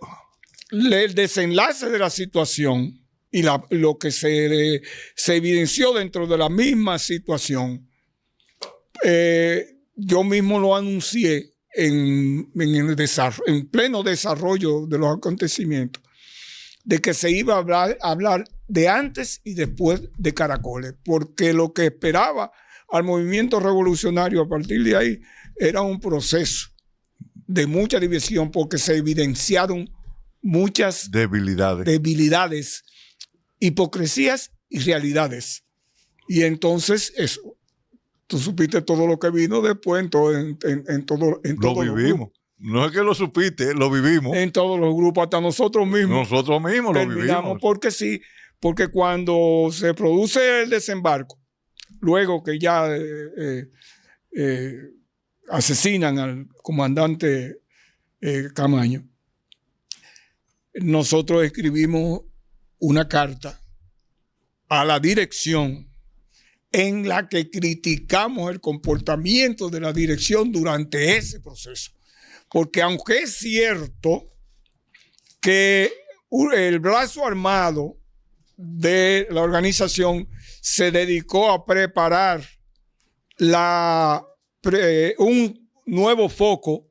el desenlace de la situación y lo que se evidenció dentro de la misma situación. Yo mismo lo anuncié en pleno desarrollo de los acontecimientos, de que se iba a hablar de antes y después de Caracoles, porque lo que esperaba al movimiento revolucionario a partir de ahí era un proceso de mucha división, porque se evidenciaron muchas debilidades, hipocresías y realidades. Y entonces eso, tú supiste todo lo que vino después en todo lo vivimos. No es que lo supiste, lo vivimos. En todos los grupos, hasta nosotros mismos. Nosotros mismos lo vivimos. Porque sí, porque cuando se produce el desembarco, luego que ya asesinan al comandante Camaño, nosotros escribimos una carta a la dirección en la que criticamos el comportamiento de la dirección durante ese proceso. Porque aunque es cierto que el brazo armado de la organización se dedicó a preparar un nuevo foco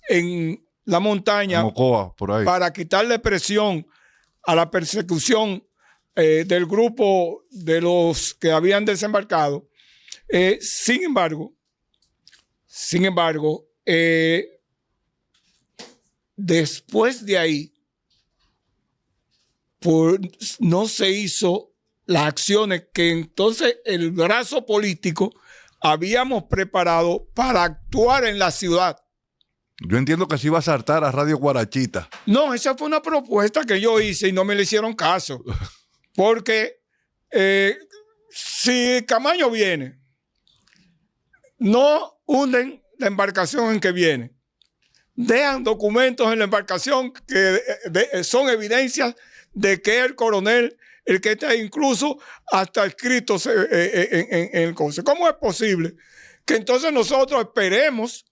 en la montaña, Mocoa, por ahí, para quitarle presión a la persecución del grupo de los que habían desembarcado. Sin embargo, después de ahí, no se hizo las acciones que entonces el brazo político habíamos preparado para actuar en la ciudad. Yo entiendo que se iba a saltar a Radio Guarachita. No, esa fue una propuesta que yo hice y no me le hicieron caso. Porque si Camaño viene, no hunden la embarcación en que viene. Dejan documentos en la embarcación que son evidencias de que el coronel, el que está incluso hasta escrito en el consejo. ¿Cómo es posible que entonces nosotros esperemos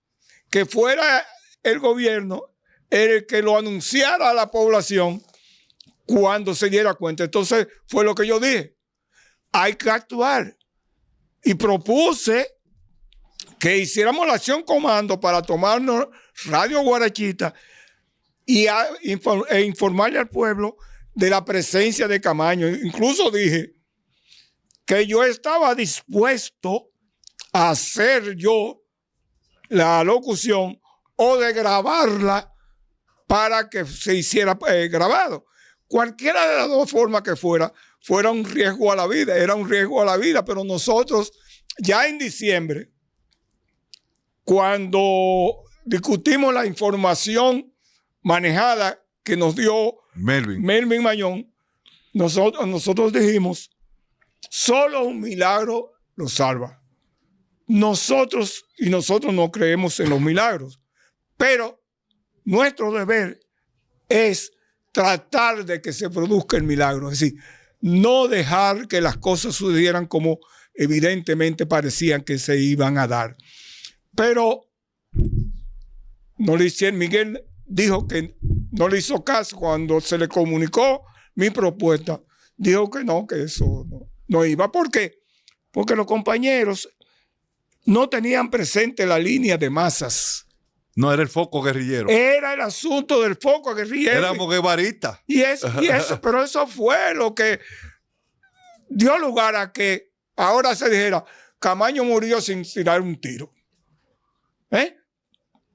que fuera el gobierno el que lo anunciara a la población cuando se diera cuenta? Entonces fue lo que yo dije. Hay que actuar. Y propuse que hiciéramos la acción comando para tomarnos Radio Guarachita e informarle al pueblo de la presencia de Camaño. Incluso dije que yo estaba dispuesto a hacer yo la locución o de grabarla para que se hiciera grabado. Cualquiera de las dos formas que fuera un riesgo a la vida, era un riesgo a la vida, pero nosotros ya en diciembre, cuando discutimos la información manejada que nos dio Melvin Mayón, nosotros dijimos, solo un milagro lo salva. Nosotros no creemos en los milagros, pero nuestro deber es tratar de que se produzca el milagro, es decir, no dejar que las cosas sucedieran como evidentemente parecían que se iban a dar. Pero no le hicieron. Miguel dijo que no le hizo caso cuando se le comunicó mi propuesta. Dijo que no, que eso no iba. ¿Por qué? Porque los compañeros no tenían presente la línea de masas. No era el foco guerrillero. Era el asunto del foco guerrillero. Éramos guevaristas. Y eso, pero eso fue lo que dio lugar a que ahora se dijera, Camaño murió sin tirar un tiro.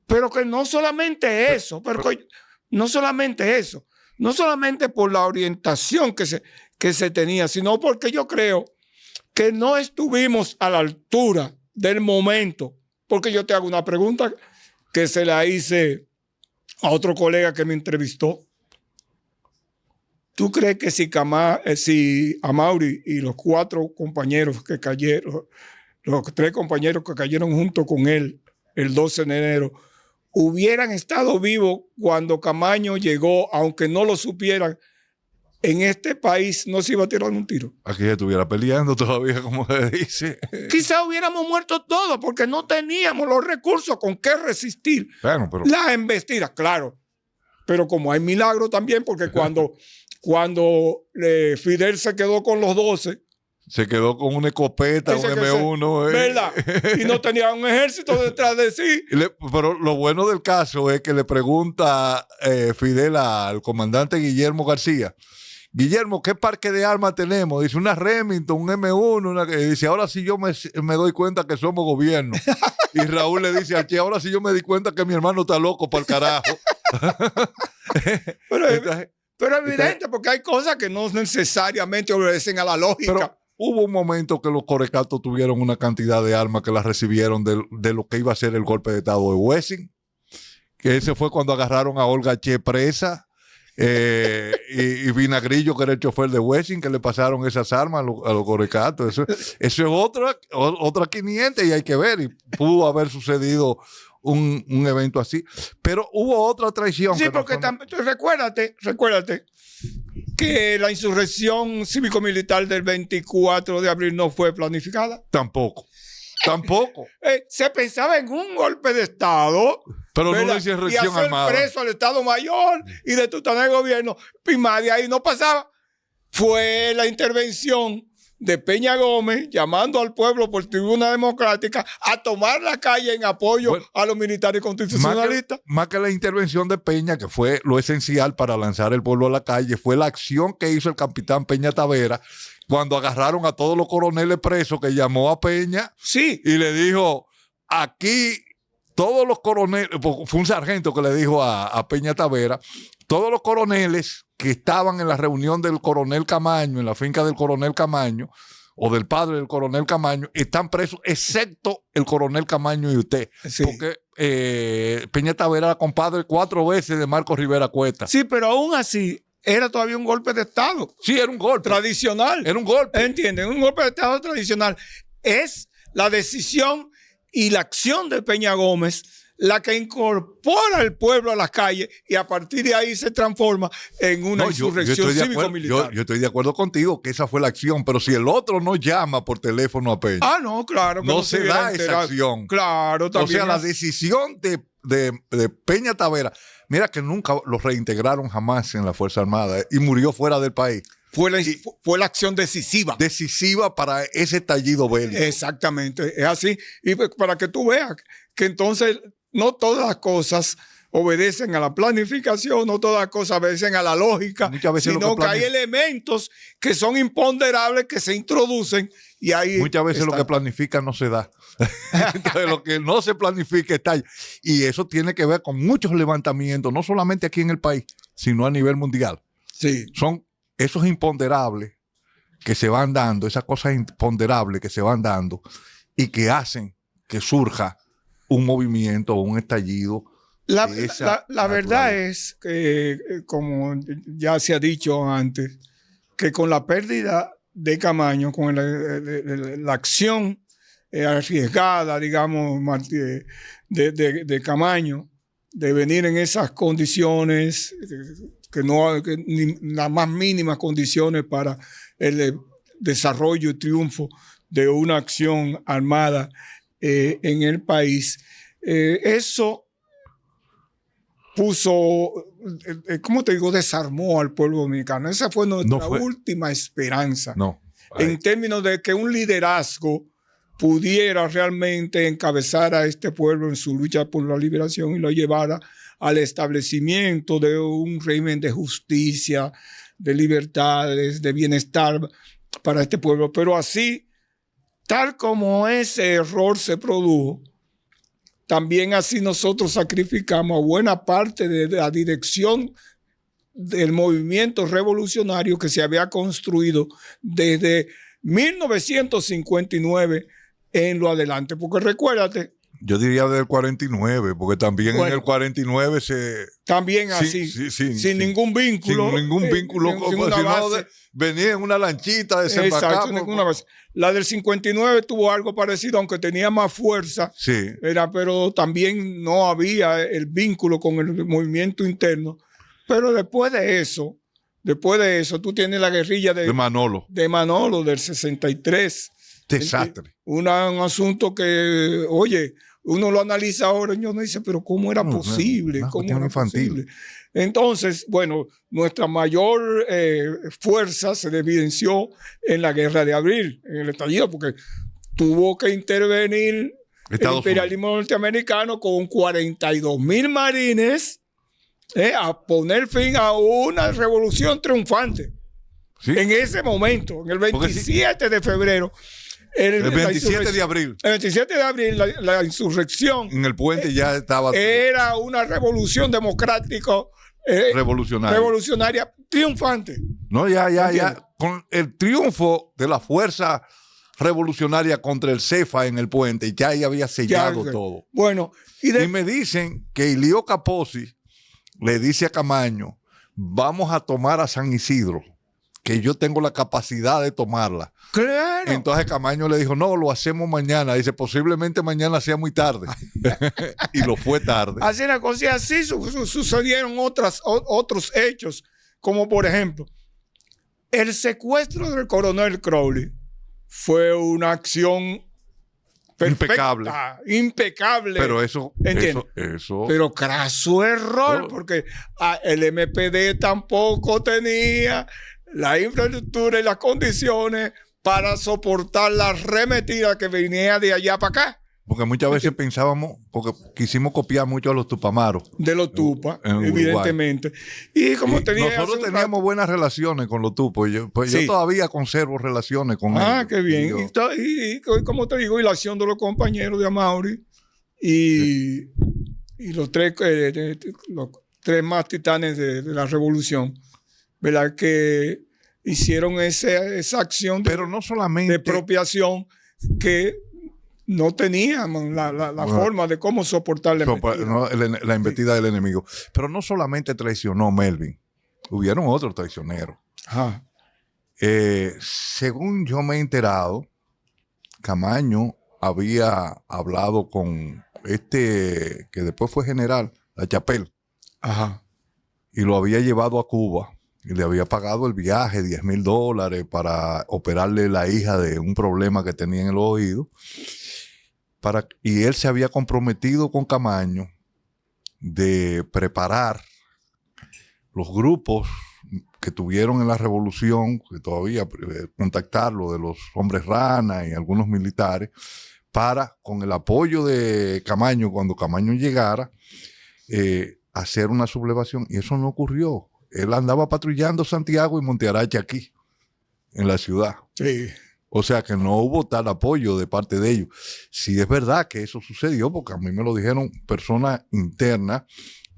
Pero que no solamente eso, no solamente por la orientación que se tenía, sino porque yo creo que no estuvimos a la altura del momento. Porque yo te hago una pregunta que se la hice a otro colega que me entrevistó. ¿Tú crees que si Amaury y los 4 compañeros que cayeron, los 3 compañeros que cayeron junto con él el 12 de enero, hubieran estado vivos cuando Camaño llegó, aunque no lo supieran, en este país no se iba a tirar un tiro? Aquí se estuviera peleando todavía, como se dice. Quizá hubiéramos muerto todos porque no teníamos los recursos con que resistir las embestidas, claro. Pero como hay milagro también, porque cuando Fidel se quedó con los 12, se quedó con una escopeta, un M1. ¿Verdad? Y no tenía un ejército detrás de sí. Pero lo bueno del caso es que le pregunta Fidel al comandante Guillermo García, Guillermo, ¿qué parque de armas tenemos? Dice, una Remington, un M1. Dice, ahora sí yo me doy cuenta que somos gobierno. Y Raúl le dice al Che, ahora sí yo me di cuenta que mi hermano está loco para el carajo. Pero evidente, porque hay cosas que no necesariamente obedecen a la lógica. Pero hubo un momento que los corecatos tuvieron una cantidad de armas que las recibieron de lo que iba a ser el golpe de estado de Wessing, que ese fue cuando agarraron a Olga Che presa, y Vinagrillo, que era el chofer de Wessing, que le pasaron esas armas a los corecatos. Eso es otra 500 y hay que ver, y pudo haber sucedido un evento así. Pero hubo otra traición. Sí, porque recuérdate que la insurrección cívico-militar del 24 de abril no fue planificada. Tampoco. Se pensaba en un golpe de Estado, pero no le hicieron reacción armada. Y hacer preso al Estado Mayor y destituir el gobierno. Y más de ahí no pasaba. Fue la intervención de Peña Gómez llamando al pueblo por tribuna democrática a tomar la calle en apoyo a los militares constitucionalistas. Más que la intervención de Peña, que fue lo esencial para lanzar el pueblo a la calle, fue la acción que hizo el capitán Peña Tavera cuando agarraron a todos los coroneles presos, que llamó a Peña y le dijo, aquí todos los coroneles, fue un sargento que le dijo a Peña Tavera, todos los coroneles que estaban en la reunión del coronel Camaño, en la finca del coronel Camaño, o del padre del coronel Camaño, están presos, excepto el coronel Camaño y usted. Sí. Porque Peña Tavera era compadre 4 veces de Marcos Rivera Cuesta. Sí, pero aún así, era todavía un golpe de Estado. Sí, era un golpe. Tradicional. Era un golpe. ¿Entienden? Un golpe de Estado tradicional. Es la decisión y la acción de Peña Gómez la que incorpora al pueblo a las calles y a partir de ahí se transforma en una insurrección cívico-militar. Yo estoy de acuerdo contigo que esa fue la acción, pero si el otro no llama por teléfono a Peña. Ah, no, claro. No se da esa acción. Claro, también. O sea, la decisión de Peña Tavera, mira que nunca lo reintegraron jamás en la Fuerza Armada y murió fuera del país. Fue la acción decisiva. Decisiva para ese estallido bélico. Exactamente, es así. Y para que tú veas que entonces no todas las cosas obedecen a la planificación, no todas las cosas obedecen a la lógica, sino que hay elementos que son imponderables que se introducen y ahí muchas veces lo que planifica no se da. Entonces, lo que no se planifica está ahí. Y eso tiene que ver con muchos levantamientos, no solamente aquí en el país, sino a nivel mundial. Sí. Son esos imponderables que se van dando, esas cosas imponderables que se van dando y que hacen que surja un movimiento o un estallido. La verdad es que, como ya se ha dicho antes, que con la pérdida de Camaño, con la acción arriesgada, digamos, de Camaño, de venir en esas condiciones, que ni las más mínimas condiciones para el desarrollo y triunfo de una acción armada en el país. Eso puso, ¿cómo te digo? Desarmó al pueblo dominicano. Esa fue nuestra última esperanza. En términos de que un liderazgo pudiera realmente encabezar a este pueblo en su lucha por la liberación y lo llevara al establecimiento de un régimen de justicia, de libertades, de bienestar para este pueblo. Pero así, tal como ese error se produjo, también así nosotros sacrificamos a buena parte de la dirección del movimiento revolucionario que se había construido desde 1959 en lo adelante. Porque recuérdate. Yo diría del 49, porque también en el 49 se... También así, sin ningún vínculo. Sin ningún vínculo, venía en una lanchita, desembarcaba. Exacto, ninguna base. La del 59 tuvo algo parecido, aunque tenía más fuerza, pero también no había el vínculo con el movimiento interno. Pero después de eso, tú tienes la guerrilla de Manolo del 63. Desastre. Un asunto que, oye, uno lo analiza ahora y uno dice, pero ¿cómo era posible? ¿Cómo era posible? Entonces, bueno, nuestra mayor fuerza se evidenció en la Guerra de Abril, en el estallido, porque tuvo que intervenir el imperialismo norteamericano con 42,000 marines a poner fin a una revolución triunfante. ¿Sí? En ese momento, en el 27 de febrero. El 27 de abril. El 27 de abril, la insurrección. En el puente ya estaba. Era una revolución democrática. Revolucionaria triunfante. No, ya. Con el triunfo de la fuerza revolucionaria contra el CEFA en el puente, ya ahí había sellado todo. Bueno. Y me dicen que Ilío Capozzi le dice a Camaño, vamos a tomar a San Isidro, que yo tengo la capacidad de tomarla. Claro. Entonces Camaño le dijo, no, lo hacemos mañana. Dice, posiblemente mañana sea muy tarde. Y lo fue tarde. Así la cosa, y así sucedieron otros hechos, como por ejemplo, el secuestro del coronel Crowley fue una acción perfecta, impecable. Pero eso. Pero craso error, porque el MPD tampoco tenía la infraestructura y las condiciones para soportar la arremetida que venía de allá para acá. Porque muchas veces pensábamos, porque quisimos copiar mucho a los tupamaros. De los tupas, evidentemente. Y como te dije, nosotros teníamos buenas relaciones con los tupos. Yo todavía conservo relaciones con ellos. Ah, qué bien. Y como te digo, y la acción de los compañeros de Amaury y los tres más titanes de la revolución, ¿verdad? Que hicieron esa acción pero no solamente de expropiación que no teníamos la forma de cómo soportar la embestida. La embestida del enemigo. Pero no solamente traicionó Melvin hubieron otros traicioneros. Ajá. Según yo me he enterado, Camaño había hablado con que después fue general, La Chapelle, Ajá. y lo había llevado a Cuba y le había pagado el viaje, $10,000 para operarle la hija de un problema que tenía en el oído. Y él se había comprometido con Camaño de preparar los grupos que tuvieron en la revolución, que todavía contactarlo, de los hombres rana y algunos militares, para, con el apoyo de Camaño, cuando Camaño llegara, hacer una sublevación. Y eso no ocurrió. Él andaba patrullando Santiago y Montearache aquí, en la ciudad. Sí. O sea que no hubo tal apoyo de parte de ellos. Sí es verdad que eso sucedió, porque a mí me lo dijeron personas internas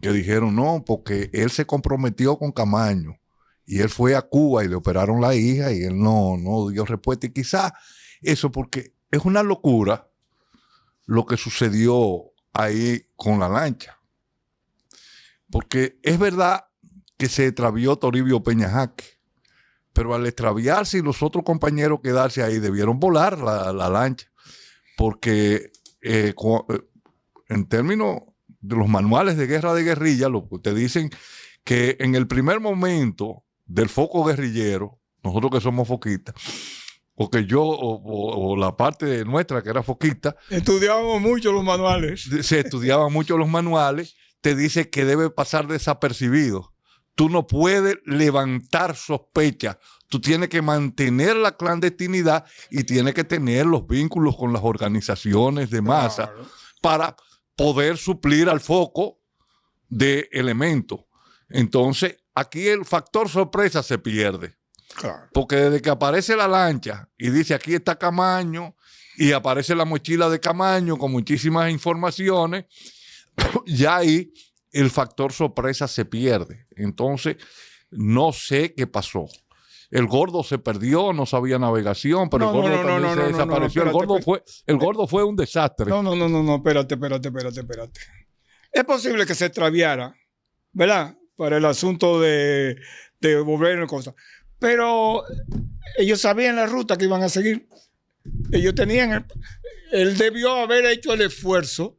que dijeron no, porque él se comprometió con Camaño y él fue a Cuba y le operaron la hija y él no dio respuesta. Y quizás eso, porque es una locura lo que sucedió ahí con la lancha. Porque es verdad que se extravió Toribio Peña Jaque, pero al extraviarse y los otros compañeros quedarse ahí, debieron volar la lancha, porque en términos de los manuales de guerra de guerrilla, lo que te dicen que en el primer momento del foco guerrillero, nosotros que somos foquistas, o que yo, o la parte nuestra que era foquista, estudiábamos mucho los manuales. Se estudiaban mucho los manuales, te dice que debe pasar desapercibido. Tú no puedes levantar sospechas. Tú tienes que mantener la clandestinidad y tienes que tener los vínculos con las organizaciones de masa para poder suplir al foco de elementos. Entonces, aquí el factor sorpresa se pierde. Claro. Porque desde que aparece la lancha y dice aquí está Camaño y aparece la mochila de Camaño con muchísimas informaciones, ya ahí el factor sorpresa se pierde. Entonces, no sé qué pasó. El gordo se perdió, no sabía navegación, pero el gordo también se desapareció. El gordo fue un desastre. No, espérate. Es posible que se extraviara, ¿verdad? Para el asunto de volver en cosas. Pero ellos sabían la ruta que iban a seguir. Ellos tenían... Él debió haber hecho el esfuerzo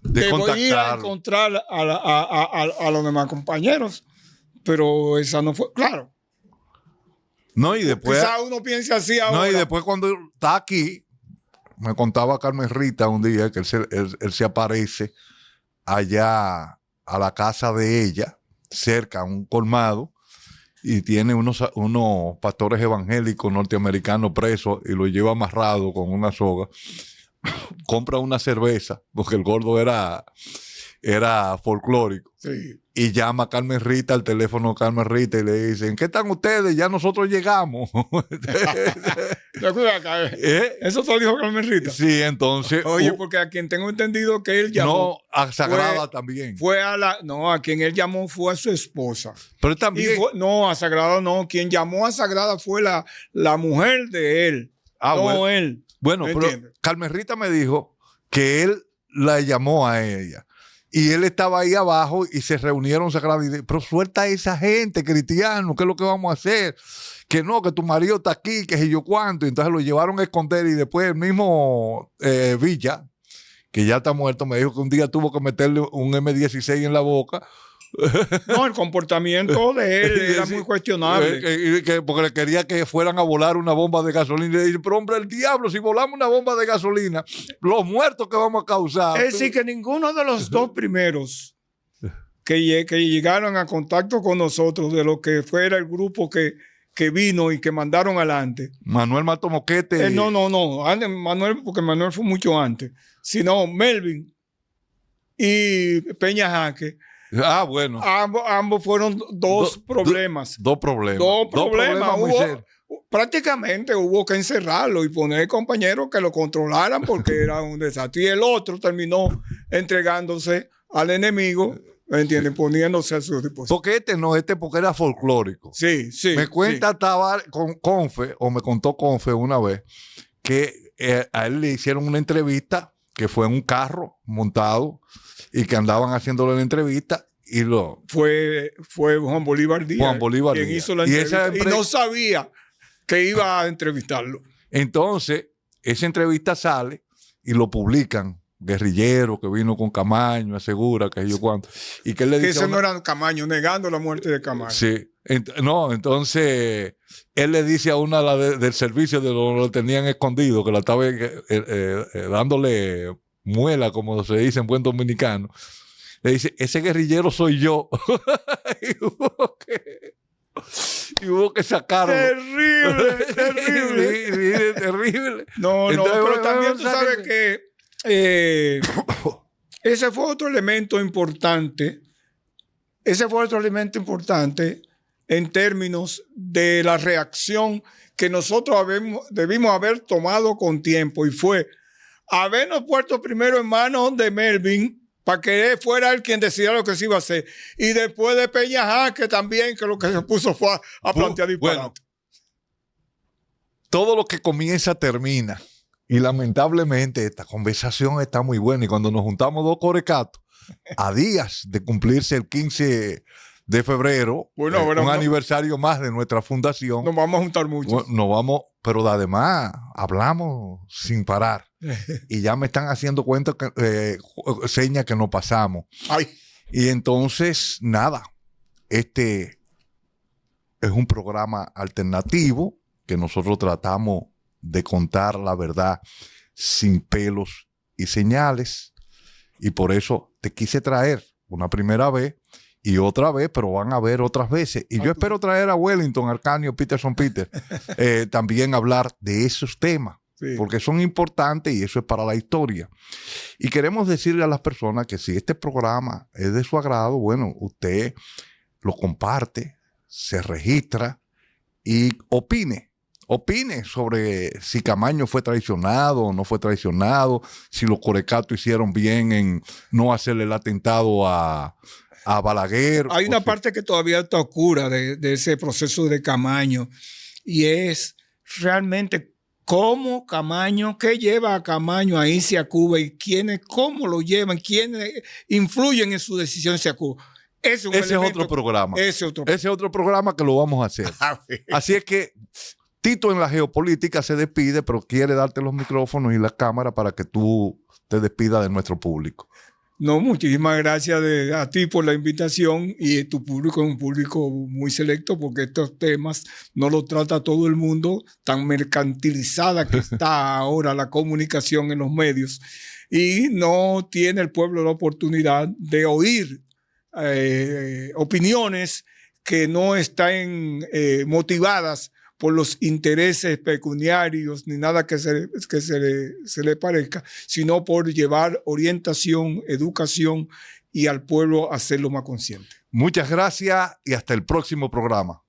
de ir a encontrar a los demás compañeros, pero esa no fue, claro. No, y después... Quizá uno piense así ahora. No, y después cuando está aquí, me contaba Carmen Rita un día que él se aparece allá a la casa de ella, cerca, un colmado, y tiene unos pastores evangélicos norteamericanos presos y lo lleva amarrado con una soga. Compra una cerveza, porque el gordo era folclórico. Sí. Y llama a Carmen Rita al teléfono de Carmen Rita y le dicen, ¿qué están ustedes? Ya nosotros llegamos. Eso te lo dijo Carmen Rita. Sí, entonces... Oye, porque a quien tengo entendido que él llamó... No, a Sagrada también. A quien él llamó fue a su esposa. Pero también... a Sagrada no. Quien llamó a Sagrada fue la mujer de él. No él. Bueno, pero Carmen Rita me dijo que él la llamó a ella. Y él estaba ahí abajo y se reunieron Sagrada y dijo, pero suelta a esa gente, cristiano, ¿qué es lo que vamos a hacer? Que no, que tu marido está aquí, que sé yo cuánto. Y entonces lo llevaron a esconder y después el mismo Villa, que ya está muerto, me dijo que un día tuvo que meterle un M16 en la boca. No, el comportamiento de él era muy cuestionable. Porque le quería que fueran a volar una bomba de gasolina. Y le dice, pero hombre, el diablo, si volamos una bomba de gasolina, los muertos que vamos a causar. Es decir, que ninguno de los dos primeros que llegaron a contacto con nosotros, de lo que fuera el grupo que vino y que mandaron adelante. Manuel Mato Moquete. No. Manuel, porque Manuel fue mucho antes. Sino Melvin y Peña Jaque. Bueno. Ambos fueron dos problemas. Dos problemas. Prácticamente hubo que encerrarlo y poner compañeros que lo controlaran porque era un desastre. Y el otro terminó entregándose al enemigo, ¿me entienden? Poniéndose a su disposición. Porque porque era folclórico. Sí. Me cuenta con Confe, o me contó Confe una vez, que a él le hicieron una entrevista que fue en un carro montado y que andaban haciéndole la entrevista Fue Juan Bolívar Díaz. Juan Bolívar quien Díaz. hizo la entrevista. Y no sabía que iba a entrevistarlo. Entonces, esa entrevista sale y lo publican. Guerrillero que vino con Camaño, asegura que yo cuánto. Y que él le dice. Que ese no era Camaño, negando la muerte de Camaño. Sí. Entonces, él le dice a una del servicio de lo tenían escondido, que la estaba dándole muela, como se dice en buen dominicano. Le dice, ese guerrillero soy yo. y hubo que sacarlo. Terrible, terrible. Terrible. No, Entonces, pero también tú sabes que ese fue otro elemento importante. Ese fue otro elemento importante en términos de la reacción que nosotros debimos haber tomado con tiempo, y fue habernos puesto primero en manos de Melvin para que él fuera el quien decidiera lo que se iba a hacer, y después de Peña que también, que lo que se puso fue a plantear disparate. Bueno, todo lo que comienza termina, y lamentablemente esta conversación está muy buena, y cuando nos juntamos dos corecatos a días de cumplirse el 15 de febrero, un aniversario más de nuestra fundación. Nos vamos a juntar mucho. Nos vamos, pero además hablamos sin parar. Y ya me están haciendo cuenta, señas que nos pasamos. Ay. Y entonces, nada, este es un programa alternativo que nosotros tratamos de contar la verdad sin pelos y señales. Y por eso te quise traer una primera vez y otra vez, pero van a ver otras veces. Y yo espero traer a Wellington, Arcanio, Peterson Peter, también hablar de esos temas, porque son importantes y eso es para la historia. Y queremos decirle a las personas que si este programa es de su agrado, bueno, usted lo comparte, se registra y opine. Opine sobre si Camaño fue traicionado o no fue traicionado, si los corecatos hicieron bien en no hacerle el atentado a Balaguer. Hay una parte que todavía está oscura de ese proceso de Camaño, y es realmente cómo Camaño, qué lleva a Camaño a irse a Cuba y cómo lo llevan, quiénes influyen en su decisión hacia Cuba. Ese es otro programa. Ese es otro programa que lo vamos a hacer. Así es que Tito en la geopolítica se despide, pero quiere darte los micrófonos y la cámara para que tú te despidas de nuestro público. No, muchísimas gracias a ti por la invitación, y tu público es un público muy selecto porque estos temas no los trata todo el mundo, tan mercantilizada que está ahora la comunicación en los medios, y no tiene el pueblo la oportunidad de oír opiniones que no están motivadas por los intereses pecuniarios ni nada que se le parezca, sino por llevar orientación, educación y al pueblo a hacerlo más consciente. Muchas gracias y hasta el próximo programa.